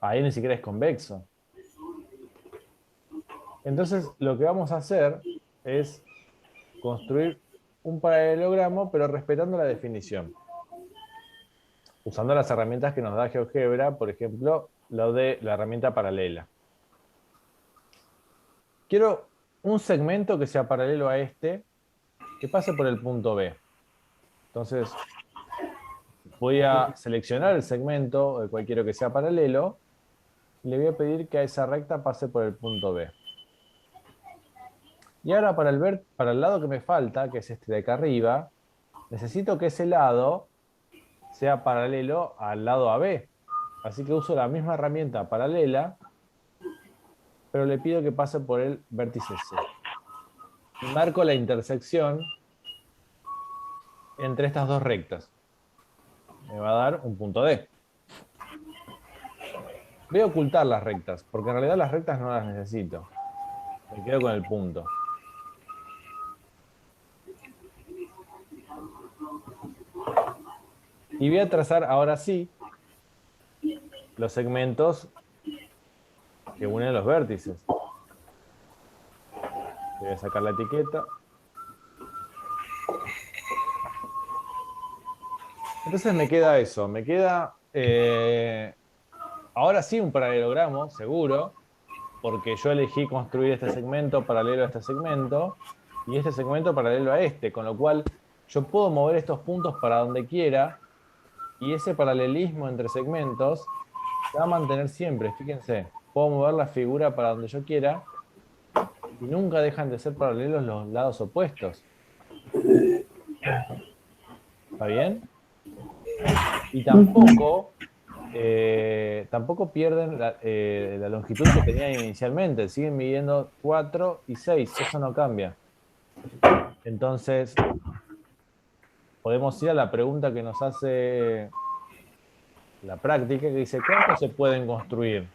Ahí ni siquiera es convexo. Entonces, lo que vamos a hacer es construir un paralelogramo, pero respetando la definición. Usando las herramientas que nos da GeoGebra, por ejemplo, lo de la herramienta paralela. Quiero un segmento que sea paralelo a este, que pase por el punto B. Entonces, voy a seleccionar el segmento, el cual quiero que sea paralelo, y le voy a pedir que a esa recta pase por el punto B. Y ahora para el lado que me falta, que es este de acá arriba, necesito que ese lado sea paralelo al lado AB. Así que uso la misma herramienta paralela, pero le pido que pase por el vértice C. Y marco la intersección entre estas dos rectas. Me va a dar un punto D. Voy a ocultar las rectas, porque en realidad las rectas no las necesito. Me quedo con el punto. Y voy a trazar ahora sí los segmentos que unen los vértices. Voy a sacar la etiqueta. Entonces me queda eso, me queda ahora sí un paralelogramo, seguro, porque yo elegí construir este segmento paralelo a este segmento y este segmento paralelo a este, con lo cual yo puedo mover estos puntos para donde quiera y ese paralelismo entre segmentos se va a mantener siempre, fíjense, puedo mover la figura para donde yo quiera y nunca dejan de ser paralelos los lados opuestos. ¿Está bien? Y tampoco pierden la longitud que tenían inicialmente. Siguen midiendo 4 y 6. Eso no cambia. Entonces, podemos ir a la pregunta que nos hace la práctica, que dice, ¿cuántos se pueden construir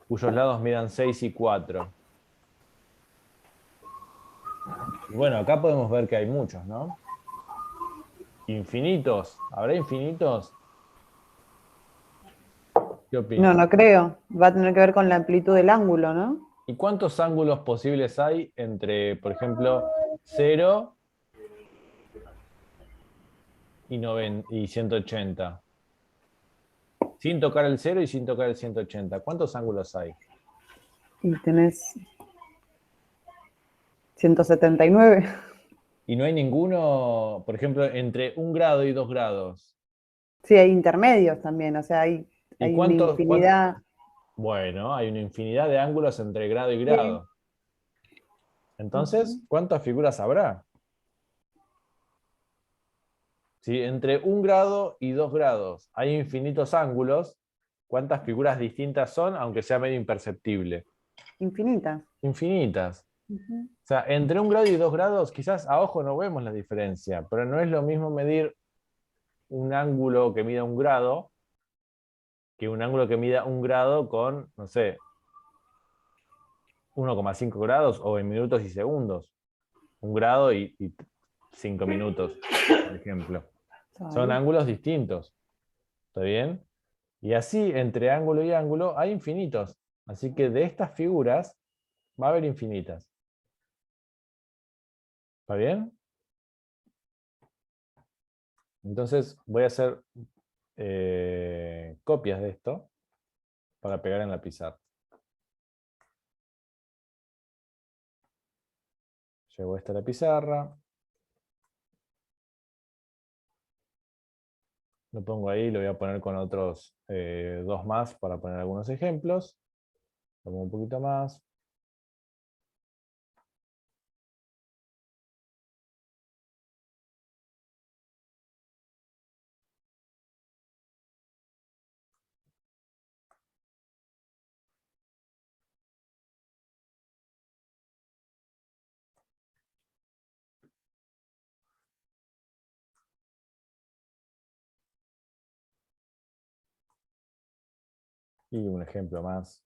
cuyos lados midan 6 y 4? Y bueno, acá podemos ver que hay muchos, ¿no? ¿Infinitos? ¿Habrá infinitos? ¿Qué opinas? No, no creo. Va a tener que ver con la amplitud del ángulo, ¿no? ¿Y cuántos ángulos posibles hay entre, por ejemplo, 0 y 180? Sin tocar el 0 y sin tocar el 180. ¿Cuántos ángulos hay? Y tenés 179. Y no hay ninguno, por ejemplo, entre 1 grado y 2 grados. Sí, hay intermedios también, o sea, ¿Y hay una infinidad. Bueno, hay una infinidad de ángulos entre grado y Sí. grado. Entonces, ¿cuántas figuras habrá? Si entre 1 grado y 2 grados hay infinitos ángulos, ¿cuántas figuras distintas son, aunque sea medio imperceptible? Infinitas. Infinitas. Ujú. O sea, entre 1 grado y 2 grados, quizás a ojo no vemos la diferencia, pero no es lo mismo medir un ángulo que mida 1 grado que un ángulo que mida 1 grado con, no sé, 1,5 grados o en minutos y segundos. 1 grado y 5 minutos, por ejemplo. Son Ahí. ángulos distintos. ¿Está bien? Y así, entre ángulo y ángulo, hay infinitos. Así que de estas figuras va a haber infinitas. ¿Está bien? Entonces voy a hacer copias de esto para pegar en la pizarra. Llevo esta a la pizarra. Lo pongo ahí, lo voy a poner con otros 2 más para poner algunos ejemplos. Lo pongo un poquito más. Y un ejemplo más.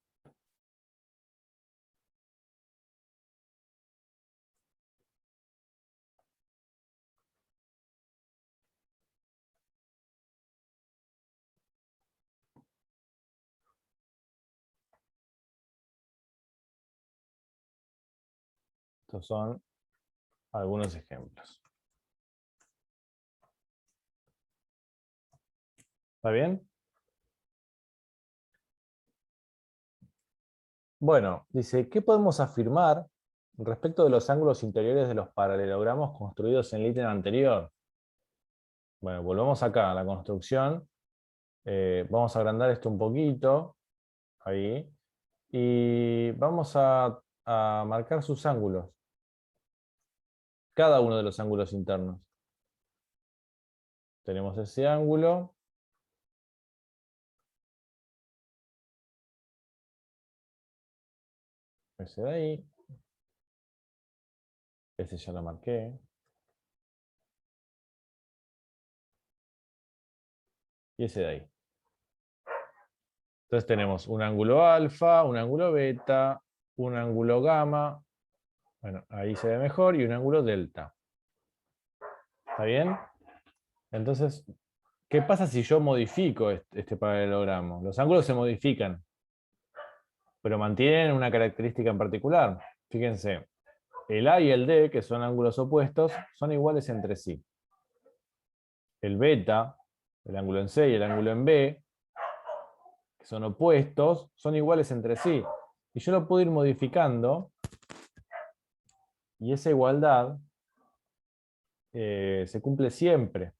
Estos son algunos ejemplos. ¿Está bien? Bueno, dice, ¿qué podemos afirmar respecto de los ángulos interiores de los paralelogramos construidos en el ítem anterior? Bueno, volvamos acá a la construcción. Vamos a agrandar esto un poquito. ahí. Y vamos a marcar sus ángulos. Cada uno de los ángulos internos. Tenemos ese ángulo. Ese de ahí. Ese ya lo marqué. Y ese de ahí. Entonces tenemos un ángulo alfa, un ángulo beta, un ángulo gamma. Bueno, ahí se ve mejor. Y un ángulo delta. ¿Está bien? Entonces, ¿qué pasa si yo modifico este paralelogramo? Los ángulos se modifican, pero mantienen una característica en particular. Fíjense, el A y el D, que son ángulos opuestos, son iguales entre sí. El beta, el ángulo en C y el ángulo en B, que son opuestos, son iguales entre sí. Y yo lo puedo ir modificando, y esa igualdad se cumple siempre.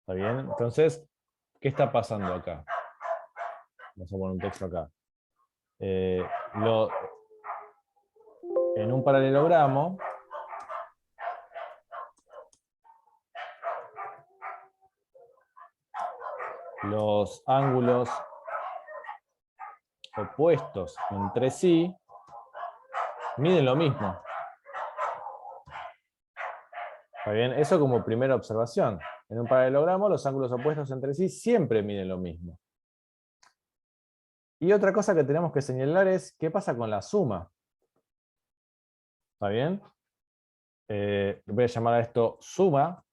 ¿Está bien? Entonces, ¿qué está pasando acá? Vamos a poner un texto acá. En un paralelogramo, los ángulos opuestos entre sí miden lo mismo. ¿Está bien? Eso como primera observación. En un paralelogramo, los ángulos opuestos entre sí siempre miden lo mismo. Y otra cosa que tenemos que señalar es qué pasa con la suma. ¿Está bien? Voy a llamar a esto suma,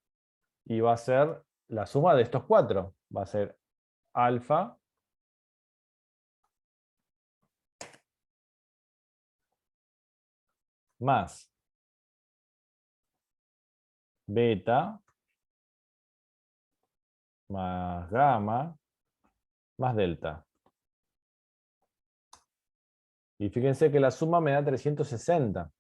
y va a ser la suma de estos cuatro. Va a ser alfa más beta más gamma más delta. Y fíjense que la suma me da 360.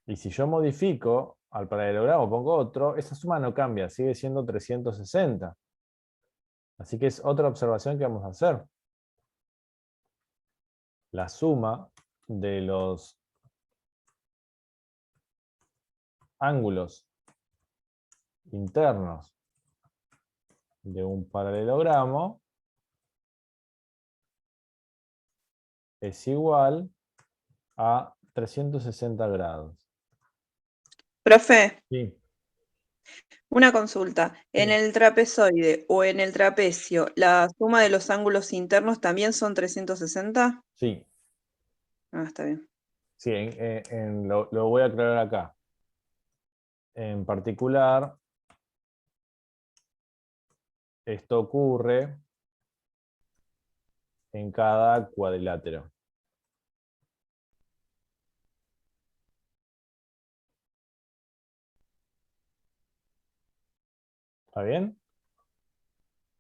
Y si yo modifico al paralelogramo, pongo otro, esa suma no cambia, sigue siendo 360. Así que es otra observación que vamos a hacer. La suma de los ángulos internos de un paralelogramo es igual a 360 grados. Profe, Sí, una consulta. ¿En sí, el trapezoide o en el trapecio, la suma de los ángulos internos también son 360? sí. Ah, está bien. Sí, lo voy a aclarar acá. En particular, esto ocurre en cada cuadrilátero. ¿Está bien?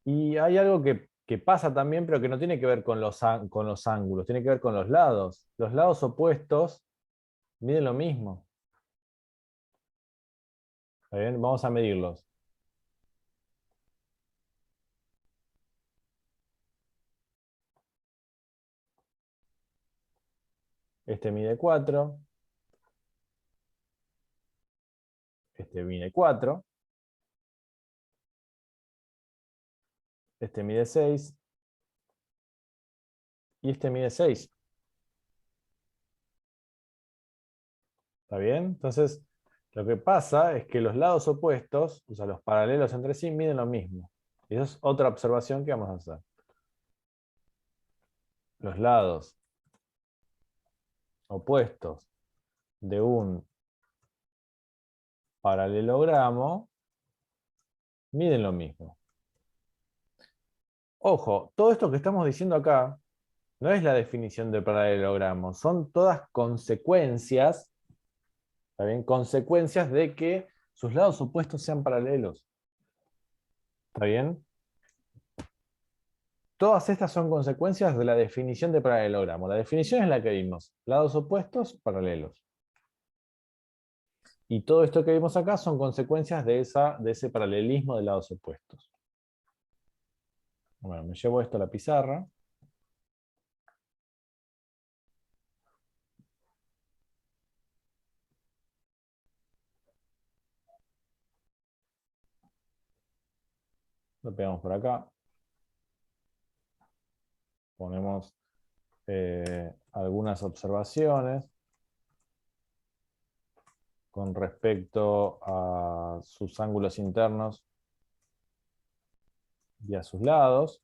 Y hay algo que pasa también, pero que no tiene que ver con los ángulos, tiene que ver con los lados. Los lados opuestos miden lo mismo. ¿Está bien? Vamos a medirlos. Este mide 4. Este mide 4. Este mide 6. Y este mide 6. ¿Está bien? Entonces, lo que pasa es que los lados opuestos, o sea, los paralelos entre sí, miden lo mismo. Y esa es otra observación que vamos a hacer. Los lados opuestos de un paralelogramo miden lo mismo. Ojo, todo esto que estamos diciendo acá no es la definición del paralelogramo, son todas consecuencias, ¿está bien? Consecuencias de que sus lados opuestos sean paralelos. ¿Está bien? Todas estas son consecuencias de la definición de paralelogramo. La definición es la que vimos. Lados opuestos, paralelos. Y todo esto que vimos acá son consecuencias de ese paralelismo de lados opuestos. Bueno, me llevo esto a la pizarra. Lo pegamos por acá. Ponemos algunas observaciones con respecto a sus ángulos internos y a sus lados.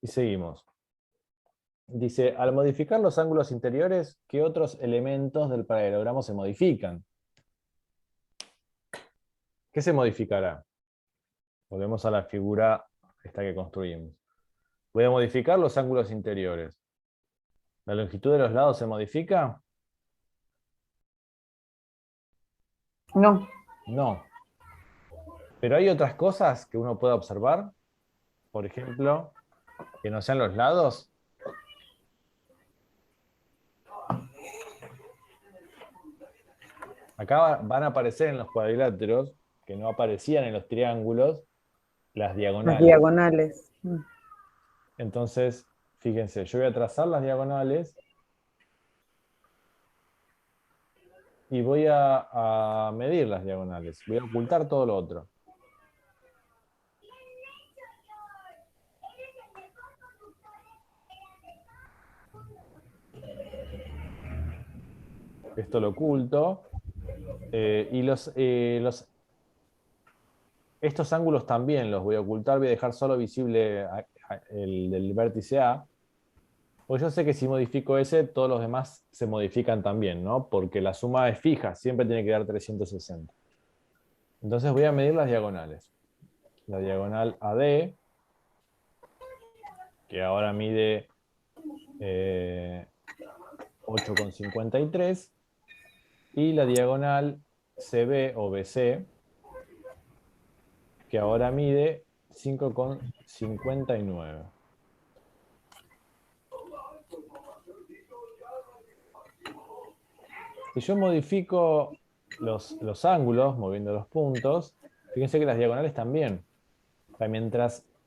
Y seguimos. Dice, al modificar los ángulos interiores, ¿qué otros elementos del paralelogramo se modifican? ¿Qué se modificará? Volvemos a la figura esta que construimos. Voy a modificar los ángulos interiores. ¿La longitud de los lados se modifica? No, No. Pero hay otras cosas que uno puede observar. Por ejemplo, que no sean los lados. Acá van a aparecer en los cuadriláteros, que no aparecían en los triángulos, las las diagonales. diagonales. Entonces, fíjense, yo voy a trazar las diagonales y voy a medir las diagonales. Voy a ocultar todo lo otro. Esto lo oculto. Y estos ángulos también los voy a ocultar. Voy a dejar solo visible el del vértice A. Pues yo sé que si modifico ese, todos los demás se modifican también, ¿no? Porque la suma es fija, siempre tiene que dar 360. Entonces voy a medir las diagonales. La diagonal AD, que ahora mide 8,53, y la diagonal CB o BC, que ahora mide 5,59. Si yo modifico los ángulos, moviendo los puntos, fíjense que las diagonales también. O sea,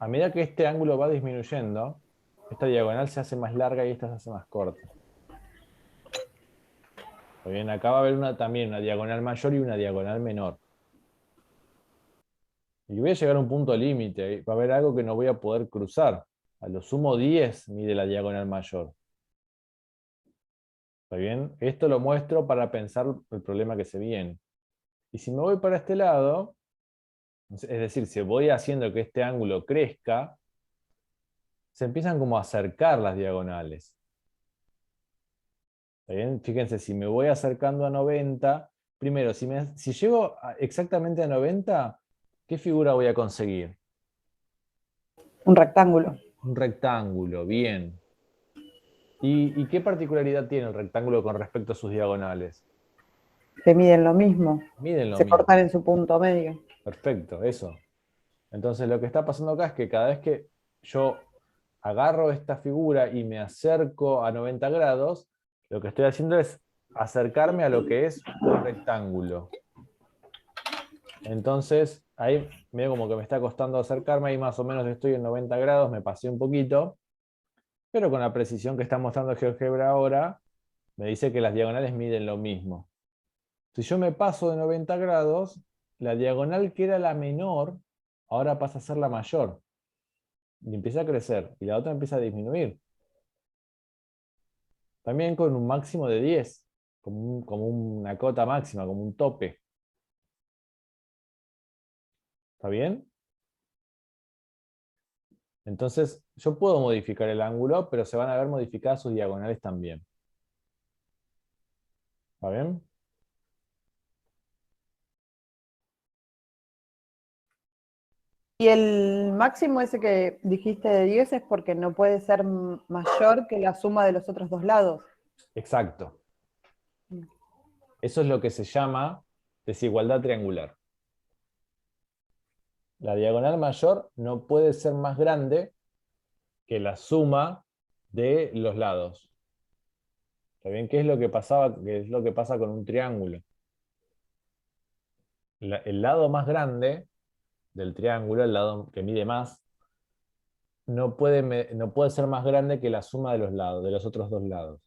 a medida que este ángulo va disminuyendo, esta diagonal se hace más larga y esta se hace más corta. Muy bien, acá va a haber también una diagonal mayor y una diagonal menor. Y voy a llegar a un punto límite, va a haber algo que no voy a poder cruzar. A lo sumo 10 mide la diagonal mayor. ¿Está bien? Esto lo muestro para pensar el problema que se viene. Y si me voy para este lado, es decir, si voy haciendo que este ángulo crezca, se empiezan como a acercar las diagonales. ¿Está bien? Fíjense, si me voy acercando a 90, primero, si llego exactamente a 90, ¿qué figura voy a conseguir? Un rectángulo. Un rectángulo, bien. ¿Y qué particularidad tiene el rectángulo con respecto a sus diagonales? Se miden lo mismo. Miden lo Se mismo. cortan en su punto medio. Perfecto, eso. Entonces lo que está pasando acá es que cada vez que yo agarro esta figura y me acerco a 90 grados, lo que estoy haciendo es acercarme a lo que es un rectángulo. Entonces, ahí medio como que me está costando acercarme, ahí más o menos estoy en 90 grados, me pasé un poquito, pero con la precisión que está mostrando GeoGebra ahora, me dice que las diagonales miden lo mismo. Si yo me paso de 90 grados, la diagonal que era la menor, ahora pasa a ser la mayor. Y empieza a crecer, y la otra empieza a disminuir. También con un máximo de 10, como una cota máxima, como un tope. ¿Está bien? Entonces, yo puedo modificar el ángulo, pero se van a ver modificadas sus diagonales también. ¿Está bien? Y el máximo ese que dijiste de 10 es porque no puede ser mayor que la suma de los otros dos lados. Exacto. Eso es lo que se llama desigualdad triangular. La diagonal mayor no puede ser más grande que la suma de los lados. ¿Está bien? ¿Qué es lo que pasaba? ¿Qué es lo que pasa con un triángulo? El lado más grande del triángulo, el lado que mide más, no puede ser más grande que la suma de los lados, de los otros dos lados.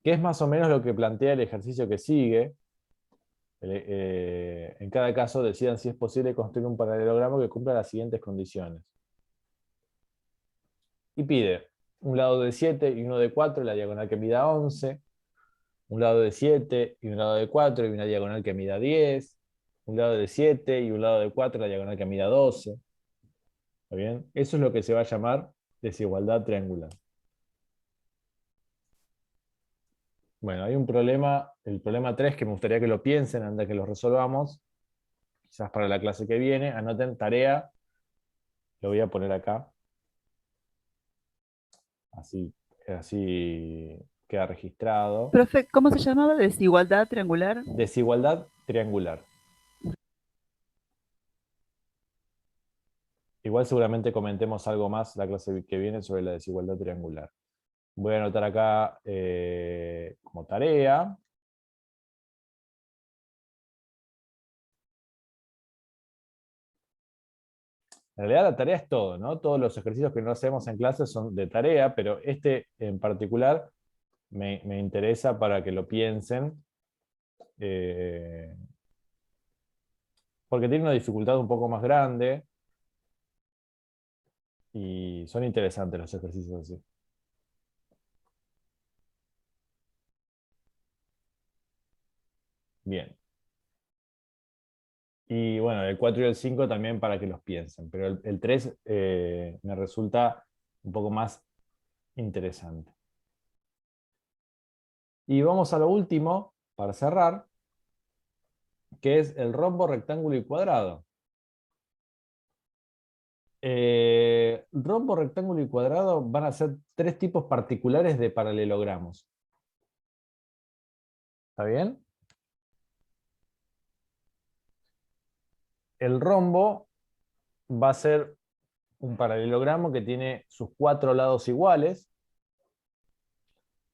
Que es más o menos lo que plantea el ejercicio que sigue. En cada caso decidan si es posible construir un paralelogramo que cumpla las siguientes condiciones. Y pide un lado de 7 y uno de 4, la diagonal que mida 11, un lado de 7 y un lado de 4 y una diagonal que mida 10, un lado de 7 y un lado de 4, la diagonal que mida 12. ¿Está bien? Eso es lo que se va a llamar desigualdad triangular. Bueno, hay un problema, el problema 3, que me gustaría que lo piensen antes de que lo resolvamos. Quizás para la clase que viene. Anoten tarea. Lo voy a poner acá. Así queda registrado. Profe, ¿cómo se llamaba? ¿Desigualdad triangular? Desigualdad triangular. Igual seguramente comentemos algo más la clase que viene sobre la desigualdad triangular. Voy a anotar acá como tarea. En realidad la tarea es todo, ¿no? Todos los ejercicios que no hacemos en clase son de tarea, pero este en particular me interesa para que lo piensen, porque tiene una dificultad un poco más grande y son interesantes los ejercicios así. Bien. Y bueno, el 4 y el 5 también para que los piensen, pero el 3 me resulta un poco más interesante. Y vamos a lo último, para cerrar, que es el rombo, rectángulo y cuadrado. Rombo, rectángulo y cuadrado van a ser tres tipos particulares de paralelogramos. ¿Está bien? El rombo va a ser un paralelogramo que tiene sus cuatro lados iguales.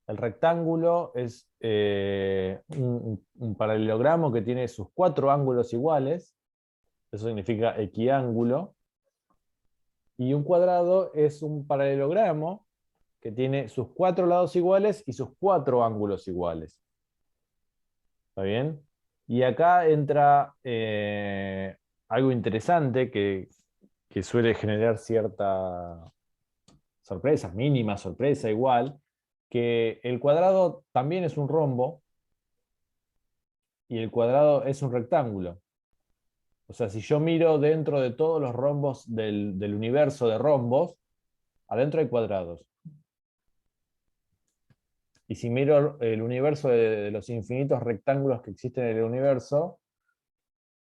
El rectángulo es un paralelogramo que tiene sus cuatro ángulos iguales. Eso significa equiángulo. Y un cuadrado es un paralelogramo que tiene sus cuatro lados iguales y sus cuatro ángulos iguales. ¿Está bien? Y acá entra algo interesante que suele generar cierta sorpresa, mínima sorpresa igual, que el cuadrado también es un rombo y el cuadrado es un rectángulo. O sea, si yo miro dentro de todos los rombos del universo de rombos, adentro hay cuadrados. Y si miro el universo de los infinitos rectángulos que existen en el universo,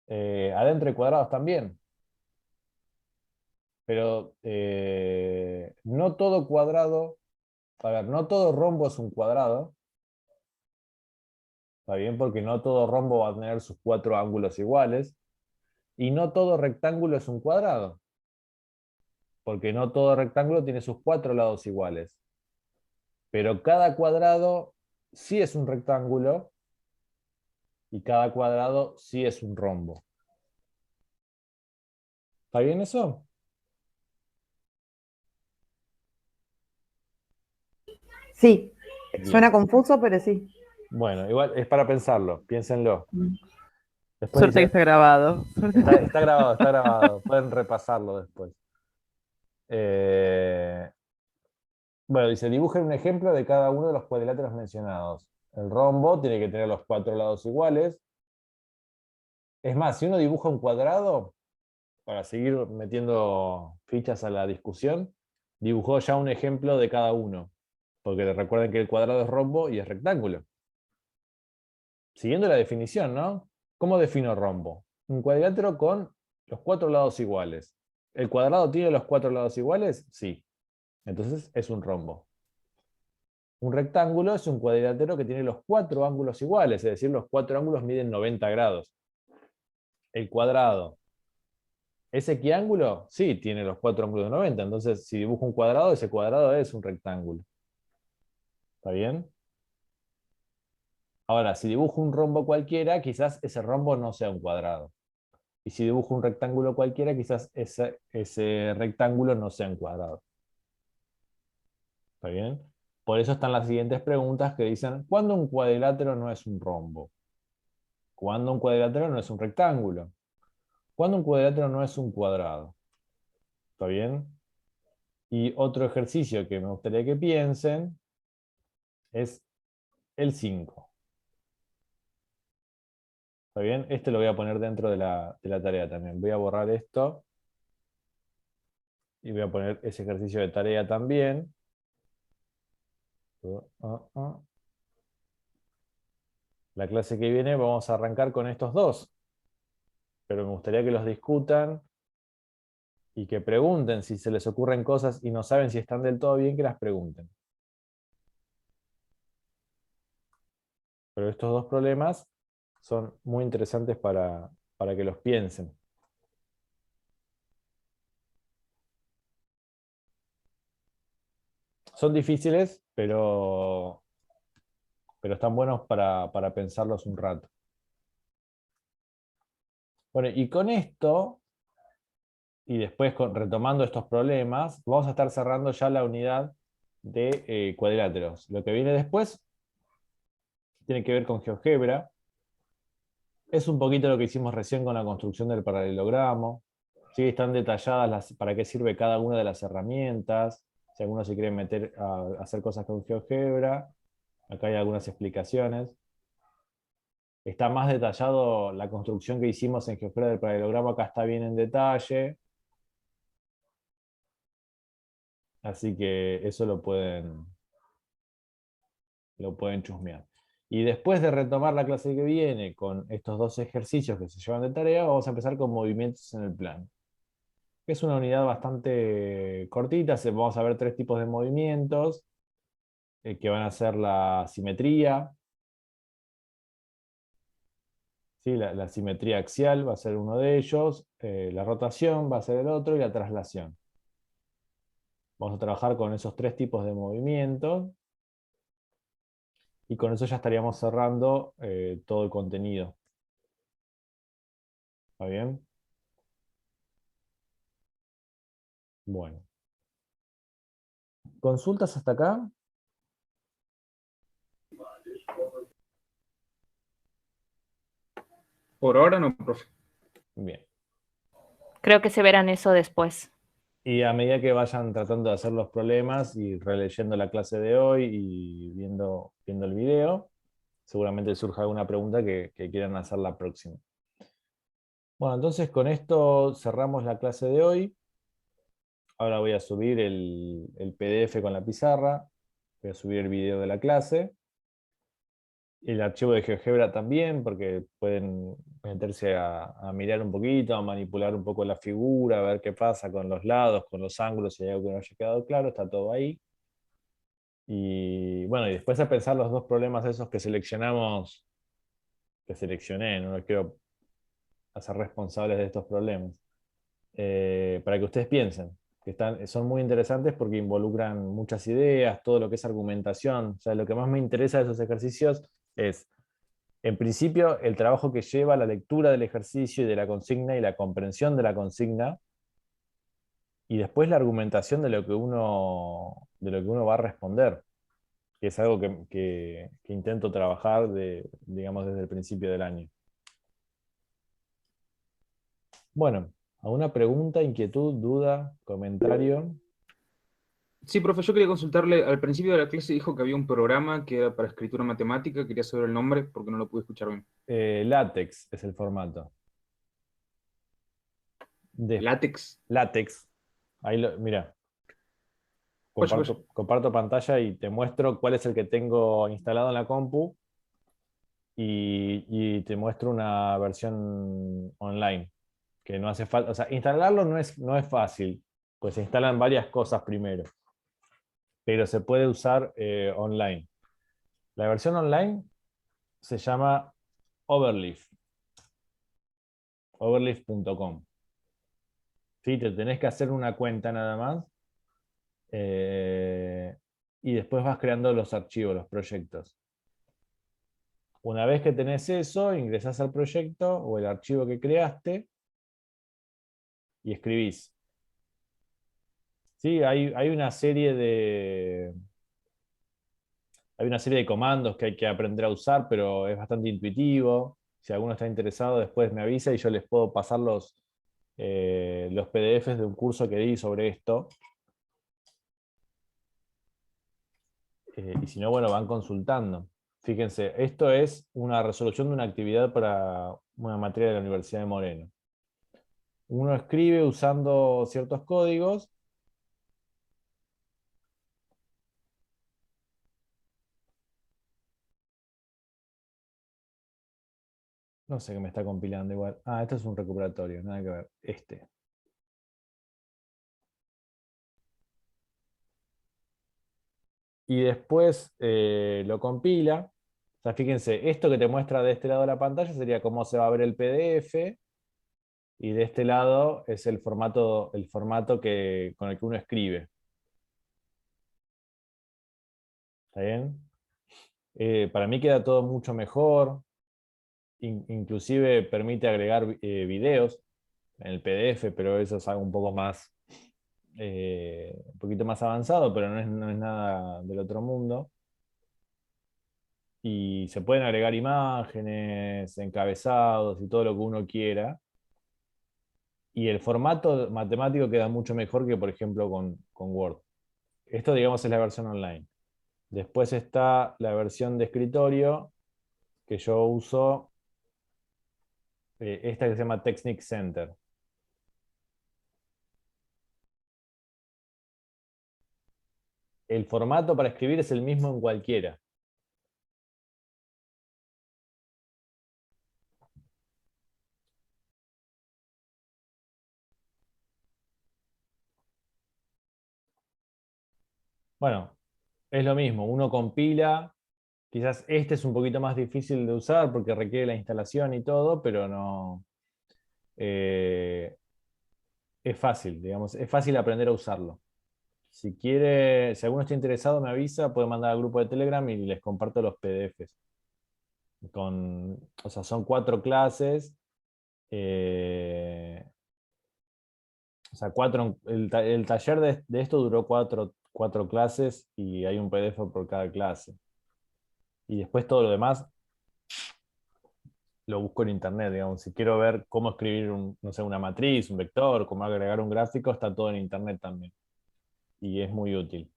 adentro hay cuadrados también. Pero no todo cuadrado, a ver, no todo rombo es un cuadrado. ¿Está bien? Porque no todo rombo va a tener sus cuatro ángulos iguales. Y no todo rectángulo es un cuadrado. Porque no todo rectángulo tiene sus cuatro lados iguales. Pero cada cuadrado sí es un rectángulo y cada cuadrado sí es un rombo. ¿Está bien eso? Sí, Bien. suena confuso, pero sí. Bueno, igual es para pensarlo, piénsenlo. Después Suerte que dice, está grabado. está grabado, pueden repasarlo después. Bueno, dice, dibujen un ejemplo de cada uno de los cuadriláteros mencionados. El rombo tiene que tener los cuatro lados iguales. Es más, si uno dibuja un cuadrado, para seguir metiendo fichas a la discusión, dibujó ya un ejemplo de cada uno. Porque recuerden que el cuadrado es rombo y es rectángulo. Siguiendo la definición, ¿no? ¿Cómo defino rombo? Un cuadrilátero con los cuatro lados iguales. ¿El cuadrado tiene los cuatro lados iguales? Sí. Entonces es un rombo. Un rectángulo es un cuadrilátero que tiene los cuatro ángulos iguales, es decir, los cuatro ángulos miden 90 grados. El cuadrado ¿Ese equiángulo? Sí, tiene los 4 ángulos de 90. Entonces, si dibujo un cuadrado, ese cuadrado es un rectángulo. ¿Está bien? Ahora, si dibujo un rombo cualquiera, quizás ese rombo no sea un cuadrado. Y si dibujo un rectángulo cualquiera, quizás ese rectángulo no sea un cuadrado. ¿Está bien? Por eso están las siguientes preguntas que dicen, ¿cuándo un cuadrilátero no es un rombo? ¿Cuándo un cuadrilátero no es un rectángulo? ¿Cuándo un cuadrilátero no es un cuadrado? ¿Está bien? Y otro ejercicio que me gustaría que piensen es el 5. ¿Está bien? Este lo voy a poner dentro de la tarea también. Voy a borrar esto y voy a poner ese ejercicio de tarea también. La clase que viene vamos a arrancar con estos dos, pero me gustaría que los discutan y que pregunten si se les ocurren cosas y no saben si están del todo bien, que las pregunten. Pero estos dos problemas son muy interesantes para que los piensen. Son difíciles, pero están buenos para pensarlos un rato. Bueno, y con esto, y después retomando estos problemas, vamos a estar cerrando ya la unidad de cuadriláteros. Lo que viene después tiene que ver con GeoGebra. Es un poquito lo que hicimos recién con la construcción del paralelogramo. ¿Sí? Están detalladas para qué sirve cada una de las herramientas. Si alguno se quiere meter a hacer cosas con GeoGebra, acá hay algunas explicaciones. Está más detallado la construcción que hicimos en GeoGebra del paralelogramo, acá está bien en detalle. Así que eso lo pueden chusmear. Y después de retomar la clase que viene con estos dos ejercicios que se llevan de tarea, vamos a empezar con movimientos en el plano. Es una unidad bastante cortita, vamos a ver 3 tipos de movimientos, que van a ser la simetría, ¿sí? La simetría axial va a ser uno de ellos, la rotación va a ser el otro y la traslación. Vamos a trabajar con esos 3 tipos de movimientos y con eso ya estaríamos cerrando todo el contenido. ¿Está bien? Bueno. ¿Consultas hasta acá? Por ahora no, profe. Bien. Creo que se verán eso después. Y a medida que vayan tratando de hacer los problemas y releyendo la clase de hoy y viendo el video, seguramente surja alguna pregunta que quieran hacer la próxima. Bueno, entonces con esto cerramos la clase de hoy. Ahora voy a subir el PDF con la pizarra, voy a subir el video de la clase, el archivo de GeoGebra también, porque pueden meterse a mirar un poquito, a manipular un poco la figura, a ver qué pasa con los lados, con los ángulos, si hay algo que no haya quedado claro, está todo ahí. Y bueno, y después a pensar los dos problemas esos que seleccioné, no los quiero hacer responsables de estos problemas. Para que ustedes piensen, que son muy interesantes porque involucran muchas ideas, todo lo que es argumentación. O sea, lo que más me interesa de esos ejercicios es, en principio, el trabajo que lleva la lectura del ejercicio y de la consigna y la comprensión de la consigna, y después la argumentación de lo que uno va a responder, que es algo que intento trabajar digamos, desde el principio del año. Bueno, ¿alguna pregunta, inquietud, duda, comentario? Sí, profe, yo quería consultarle, al principio de la clase dijo que había un programa que era para escritura matemática, quería saber el nombre porque no lo pude escuchar bien. LaTeX es el formato. Látex. LaTeX. Ahí mira, Vaya, vaya. comparto pantalla y te muestro cuál es el que tengo instalado en la compu y te muestro una versión online, que no hace falta, o sea, instalarlo no es fácil, pues se instalan varias cosas primero, pero se puede usar online. La versión online se llama Overleaf, overleaf.com. ¿sí? Te tenés que hacer una cuenta nada más. Y después vas creando los archivos, los proyectos. Una vez que tenés eso, ingresás al proyecto o el archivo que creaste y escribís. Sí, hay una serie de comandos que hay que aprender a usar, pero es bastante intuitivo. Si alguno está interesado, después me avisa y yo les puedo pasar los PDFs de un curso que di sobre esto. Y si no, bueno, van consultando. Fíjense, esto es una resolución de una actividad para una materia de la Universidad de Moreno. Uno escribe usando ciertos códigos. No sé qué me está compilando igual. Ah, esto es un recuperatorio, nada que ver. Este. Y después lo compila. O sea, fíjense, esto que te muestra de este lado de la pantalla sería cómo se va a ver el PDF. Y de este lado es el formato con el que uno escribe. ¿Está bien? Para mí queda todo mucho mejor. Inclusive permite agregar videos en el PDF, pero eso es algo un poco más, un poquito más avanzado, pero no es nada del otro mundo. Y se pueden agregar imágenes, encabezados y todo lo que uno quiera. Y el formato matemático queda mucho mejor que, por ejemplo, con Word. Esto, digamos, es la versión online. Después está la versión de escritorio, que yo uso, esta que se llama Technic Center. El formato para escribir es el mismo en cualquiera. Bueno, es lo mismo, uno compila, quizás este es un poquito más difícil de usar porque requiere la instalación y todo, pero no... es fácil, digamos, es fácil aprender a usarlo. Si alguno está interesado me avisa, puede mandar al grupo de Telegram y les comparto los PDFs. O sea, son 4 clases. O sea, el taller de esto duró 4 clases y hay un PDF por cada clase. Y después todo lo demás lo busco en internet, digamos. Si quiero ver cómo escribir no sé, una matriz, un vector, cómo agregar un gráfico, está todo en internet también. Y es muy útil.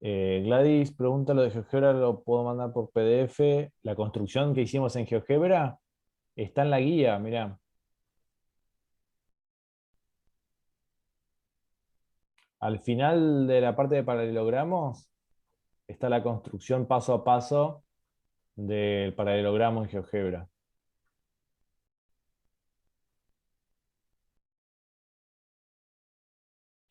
Gladys pregunta lo de GeoGebra, ¿lo puedo mandar por PDF? La construcción que hicimos en GeoGebra está en la guía, mirá. Al final de la parte de paralelogramos está la construcción paso a paso del paralelogramo en GeoGebra.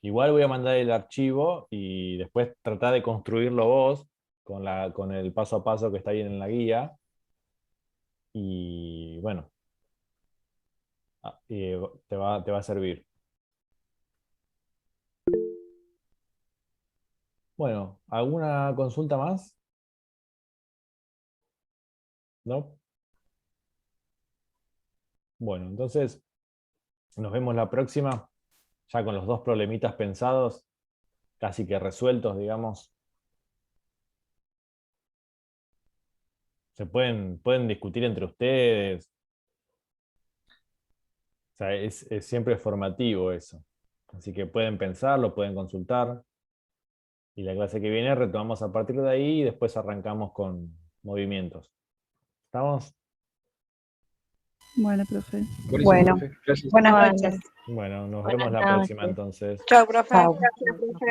Igual voy a mandar el archivo y después tratar de construirlo vos con el paso a paso que está ahí en la guía. Y bueno, te va a servir. Bueno, ¿alguna consulta más? ¿No? Bueno, entonces nos vemos la próxima, ya con los 2 problemitas pensados, casi que resueltos, digamos. Se pueden discutir entre ustedes. O sea, es siempre formativo eso. Así que pueden pensarlo, pueden consultar. Y la clase que viene retomamos a partir de ahí y después arrancamos con movimientos. ¿Estamos? Bueno, profe. Buenísimo, Bueno, profe. Gracias. buenas Vale. noches. Bueno, nos Buenas vemos la noches. próxima entonces. Chao, profe. Chao. Gracias, profe.